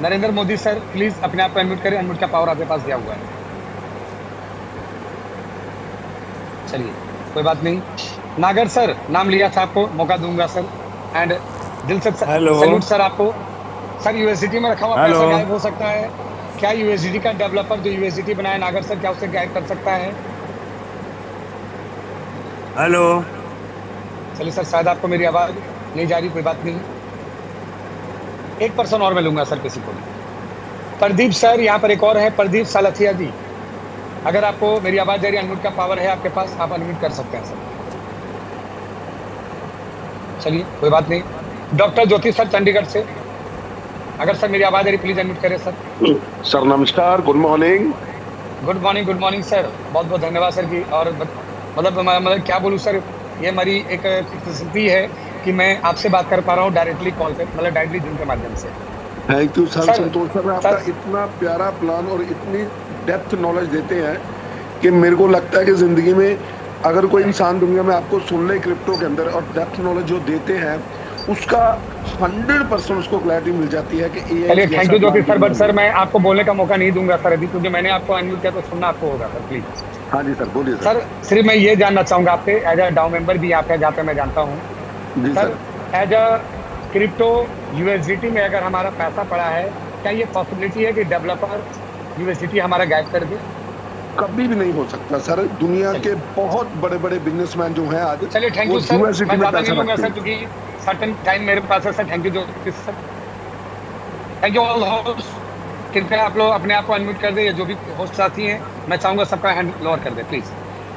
नरेंद्र मोदी सर प्लीज अपने आप को अनम्यूट करें, अनम्यूट का पावर आपके पास दिया हुआ है। चलिए कोई बात नहीं। नागर सर नाम लिया था आपको, मौका दूंगा सर। एंड दिल से सैल्यूट सर आपको। सर यूएसडीटी में रखा हुआ पैसा गायब हो सकता है क्या? यूएसडीटी का डेवलपर जो यूएसडीटी बनाया नागर सर, क्या उसे गायब कर सकता है? हेलो। चलिए सर, शायद आपको मेरी आवाज़ नहीं जा रही, कोई बात नहीं। एक पर्सन और मैं लूँगा सर, किसी को भी। प्रदीप सर, यहाँ पर एक और है, प्रदीप सालथिया जी। अगर आपको मेरी आवाज़ जा रही है, अनम्यूट का पावर है आपके पास, आप अनम्यूट कर सकते हैं सर। चलिए, कोई बात नहीं। डॉक्टर ज्योति सर चंडीगढ़ से, अगर सर मेरी आवाज़ आ रही, प्लीज़ अनम्यूट करें सर। सर नमस्कार, good morning. Good morning sir, बहुत बहुत धन्यवाद सर की। और मतलब क्या बोलूँ सर, ये हमारी एक खुशनसीबी है कि मैं आपसे बात कर पा रहा हूँ डायरेक्टली कॉल पे, मतलब डायरेक्टली जूम के माध्यम से। Thank you sir, sir, Santosh sir आपका सर इतना प्यारा प्लान और इतनी डेप्थ नॉलेज देते हैं कि मेरे को लगता है कि जिंदगी में अगर कोई इंसान दुनिया में आपको सुन ले क्रिप्टो के अंदर और डेप्थ नॉलेज जो देते हैं उसका 100% उसको क्लैरिटी मिल जाती है कि चलिए, thank you Jyoti sir. But sir मैं आपको बोलने का मौका नहीं दूंगा सर अभी, क्योंकि मैंने आपको अनम्यूट किया तो सुनना आपको होगा सर, प्लीज। हाँ जी सर, बोलिए सर। सर सिर्फ मैं ये जानना चाहूंगा आपसे, एज अ डाउ मेंबर भी आप है जहाँ पे मैं जानता हूँ जी sir, as a crypto USDT में अगर हमारा पैसा पड़ा है, क्या ये पॉसिबिलिटी है कि डेवलपर यूएसडीटी हमारा गायब कर दे? कभी भी नहीं हो सकता सर। दुनिया के बहुत बड़े बड़े बिजनेसमैन जो हैं आज, चलिए, थैंक वो यू सर। यूएसडीटी मैं में ज्यादा नहीं पैसा लूंगा रखते सर, हैं। क्योंकि सर्टेन टाइम मेरे पास है sir. Thank you Jyoti sir. Thank you all host. कृपया आप लोग अपने आप को अनम्यूट कर दे, जो भी होस्ट साथी हैं, मैं चाहूंगा सबका हैंड लोअर कर दे प्लीज।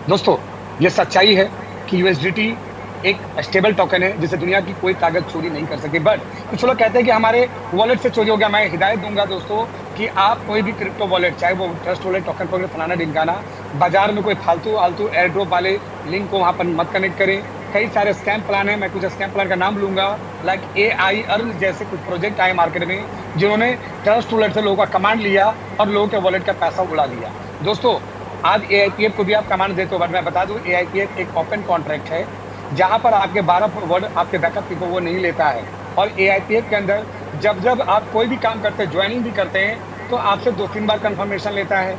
दोस्तों, ये सच्चाई है कि यूएसडीटी एक स्टेबल टोकन है जिसे दुनिया की कोई ताकत चोरी नहीं कर सकती। बट कुछ लोग कहते हैं कि हमारे वॉलेट से चोरी हो गया। मैं हिदायत दूंगा दोस्तों कि आप कोई भी क्रिप्टो वॉलेट, चाहे वो ट्रस्ट वॉलेट, टोकन वॉलेट, फलाना ढिमकाना, बाजार में कोई फालतू एयर ड्रॉप वाले लिंक को वहां पर मत कनेक्ट करें। कई सारे स्कैम प्लान है, मैं कुछ स्कैम प्लान का नाम लूंगा, लाइक AI अर्न जैसे कुछ प्रोजेक्ट आए मार्केट में, जिन्होंने ट्रस्ट वॉलेट से लोगों का कमांड लिया और लोगों के वॉलेट का पैसा उड़ा दिया। दोस्तों, आज AIPF को भी आप कमांड देते हो, बट मैं बता दूं AIPF एक ओपन कॉन्ट्रैक्ट है, जहां पर आपके 12 वर्ड आपके बैकअप की को वो नहीं लेता है। और AIPF के अंदर जब आप कोई भी काम करते हैं, ज्वाइनिंग भी करते हैं, तो आपसे 2-3 बार कंफर्मेशन लेता है।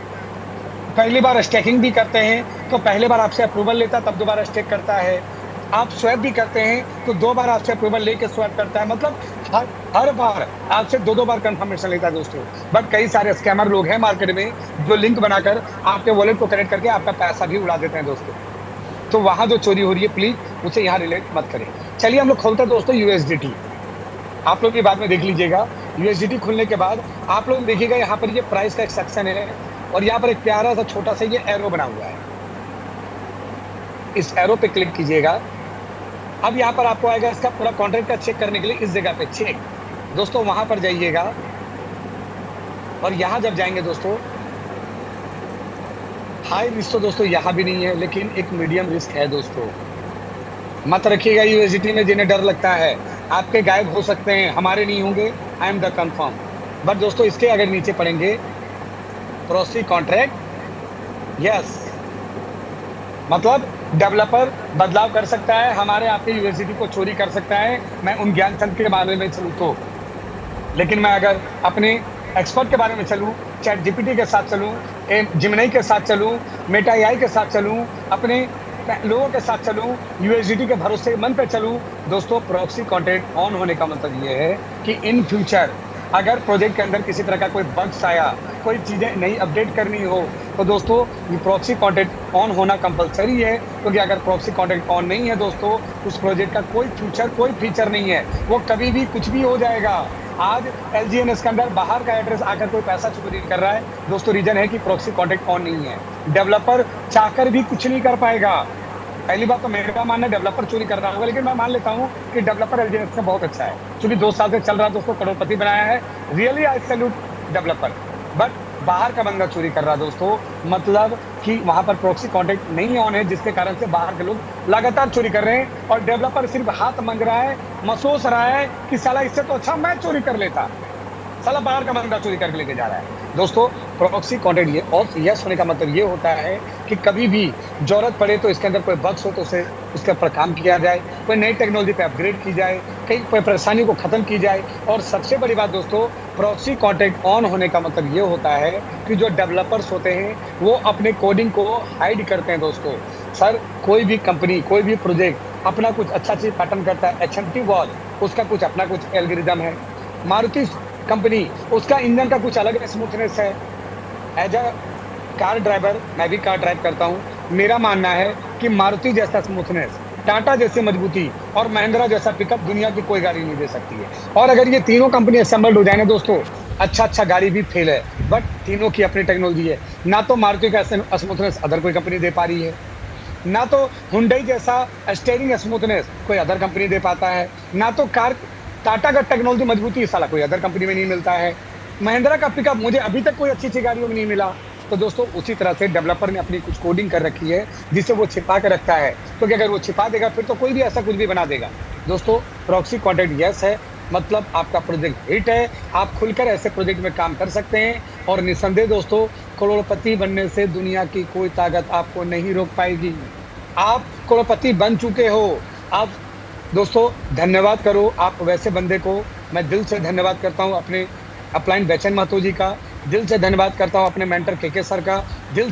पहली बार स्टेकिंग भी करते हैं तो पहले बार आपसे अप्रूवल लेता है, तब दोबारा स्टेक करता है। आप स्वैप भी करते हैं तो 2 बार आपसे अप्रूवल लेके स्वैप करता है। मतलब हर बार आपसे 2-2 बार कंफर्मेशन लेता है दोस्तों। बट कई सारे स्कैमर लोग हैं मार्केट में, जो लिंक बनाकर आपके वॉलेट को कनेक्ट करके आपका पैसा भी उड़ा देते हैं दोस्तों। तो वहां जो चोरी हो रही है, प्लीज उसे यहाँ रिलेट मत करें। चलिए हम लोग खोलते हैं दोस्तों यूएसडीटी। आप लोग भी बाद में देख लीजिएगा। यूएसडीटी खुलने के बाद आप लोग देखिएगा, यहाँ पर ये प्राइस का एक सेक्शन है और यहाँ पर एक प्यारा सा छोटा सा ये एरो बना हुआ है। इस एरो पे क्लिक कीजिएगा। अब यहाँ पर आपको आएगा इसका पूरा कॉन्ट्रैक्ट का चेक करने के लिए, इस जगह पे चेक। दोस्तों वहां पर जाइएगा और यहाँ जब जाएंगे दोस्तों, हाई रिस्क तो दोस्तों यहाँ भी नहीं है, लेकिन एक मीडियम रिस्क है दोस्तों। मत रखिएगा यूएसडीटी में जिन्हें डर लगता है। आपके गायब हो सकते हैं, हमारे नहीं होंगे, आई एम द कंफर्म। बट दोस्तों इसके अगर नीचे पढ़ेंगे प्रोसी कॉन्ट्रैक्ट, यस, मतलब डेवलपर बदलाव कर सकता है, हमारे आपके यूएसडीटी को चोरी कर सकता है। मैं उन ज्ञानचंद के बारे में चलूँ तो, लेकिन मैं अगर अपने एक्सपर्ट के बारे में चलूँ, चैट जीपीटी के साथ चलूँ, जिमिनी के साथ चलूँ, मेटा AI के साथ चलूँ, अपने लोगों के साथ चलूँ, यूएसडीटी के भरोसेमंद पे चलूँ, दोस्तों प्रॉक्सी कॉन्ट्रैक्ट ऑन होने का मतलब ये है कि इन फ्यूचर अगर प्रोजेक्ट के अंदर किसी तरह का कोई बग्स आया, कोई चीज़ें नई अपडेट करनी हो, तो दोस्तों ये प्रॉक्सी कॉन्ट्रैक्ट ऑन होना कंपलसरी है। क्योंकि अगर प्रॉक्सी कॉन्ट्रैक्ट ऑन नहीं है दोस्तों, उस प्रोजेक्ट का कोई फीचर नहीं है, वो कभी भी कुछ भी हो जाएगा। आज LGNS के अंदर बाहर का एड्रेस आकर कोई पैसा चोरी कर रहा है दोस्तों, रीजन है कि प्रॉक्सी कॉन्ट्रैक्ट ऑन नहीं है। डेवलपर चाहकर भी कुछ नहीं कर पाएगा। पहली बात तो मेरा मानना डेवलपर चोरी कर रहा होगा, लेकिन मैं मान लेता हूँ कि डेवलपर LGNS में बहुत अच्छा है, क्योंकि 2 साल से चल रहा है दोस्तों, करोड़पति बनाया है। Really I salute developer. But बाहर का बंदा चोरी कर रहा है दोस्तों, मतलब कि वहां पर प्रॉक्सी कॉन्ट्रैक्ट नहीं ऑन है, जिसके कारण से बाहर के लोग लगातार चोरी कर रहे हैं और डेवलपर सिर्फ हाथ मांग रहा है, महसूस रहा है कि साला इससे तो अच्छा मैं चोरी कर लेता, साला बाहर का बंदा चोरी करके लेके जा रहा है। दोस्तों प्रॉक्सी कॉन्ट्रैक्ट ये और यस होने का मतलब ये होता है कि कभी भी जरूरत पड़े तो इसके अंदर कोई बग्स हो तो उसे उसके ऊपर काम किया जाए, कोई नई टेक्नोलॉजी पे अपग्रेड की जाए, कई कोई परेशानी को खत्म की जाए। और सबसे बड़ी बात दोस्तों, प्रॉक्सी कॉन्ट्रैक्ट ऑन होने का मतलब ये होता है कि जो डेवलपर्स होते हैं वो अपने कोडिंग को हाइड करते हैं दोस्तों। सर कोई भी कंपनी, कोई भी प्रोजेक्ट अपना कुछ अच्छा चीज पैटर्न करता है। HMT वॉल उसका कुछ अपना कुछ एल्गोरिदम है, मारुति कंपनी उसका इंजन का कुछ अलग स्मूथनेस है। एज अ कार ड्राइवर, मैं भी कार ड्राइव करता हूँ, मेरा मानना है कि मारुति जैसा स्मूथनेस, टाटा जैसी मजबूती और महिंद्रा जैसा पिकअप दुनिया की कोई गाड़ी नहीं दे सकती है। और अगर ये तीनों कंपनी असेंबल्ड हो जाए ना दोस्तों, अच्छा गाड़ी भी फेल है, बट तीनों की अपनी टेक्नोलॉजी है। ना तो मारुति का स्मूथनेस अदर कोई कंपनी दे पा रही है, ना तो हुंडई जैसा स्टीयरिंग स्मूथनेस कोई अदर कंपनी दे पाता है, ना तो टाटा का टेक्नोलॉजी मजबूती साला कोई अदर कंपनी में नहीं मिलता है। महिंद्रा का पिकअप मुझे अभी तक कोई अच्छी गाड़ियों में नहीं मिला। तो दोस्तों उसी तरह से डेवलपर ने अपनी कुछ कोडिंग कर रखी है जिसे वो छिपा के रखता है, क्योंकि अगर वो छिपा देगा फिर तो कोई भी ऐसा कुछ भी बना देगा। दोस्तों प्रॉक्सी कॉन्ट्रैक्ट यस है, मतलब आपका प्रोजेक्ट हिट है, आप खुलकर ऐसे प्रोजेक्ट में काम कर सकते हैं और निस्संदेह दोस्तों करोड़पति बनने से दुनिया की कोई ताकत आपको नहीं रोक पाएगी। आप करोड़पति बन चुके हो। आप दोस्तों धन्यवाद करो आप वैसे बंदे को। मैं दिल से धन्यवाद करता हूँ अपने अपलाइन बेचन महतो जी का, दिल से धन्यवाद करता हूँ अपने मेंटर के सर का, दिल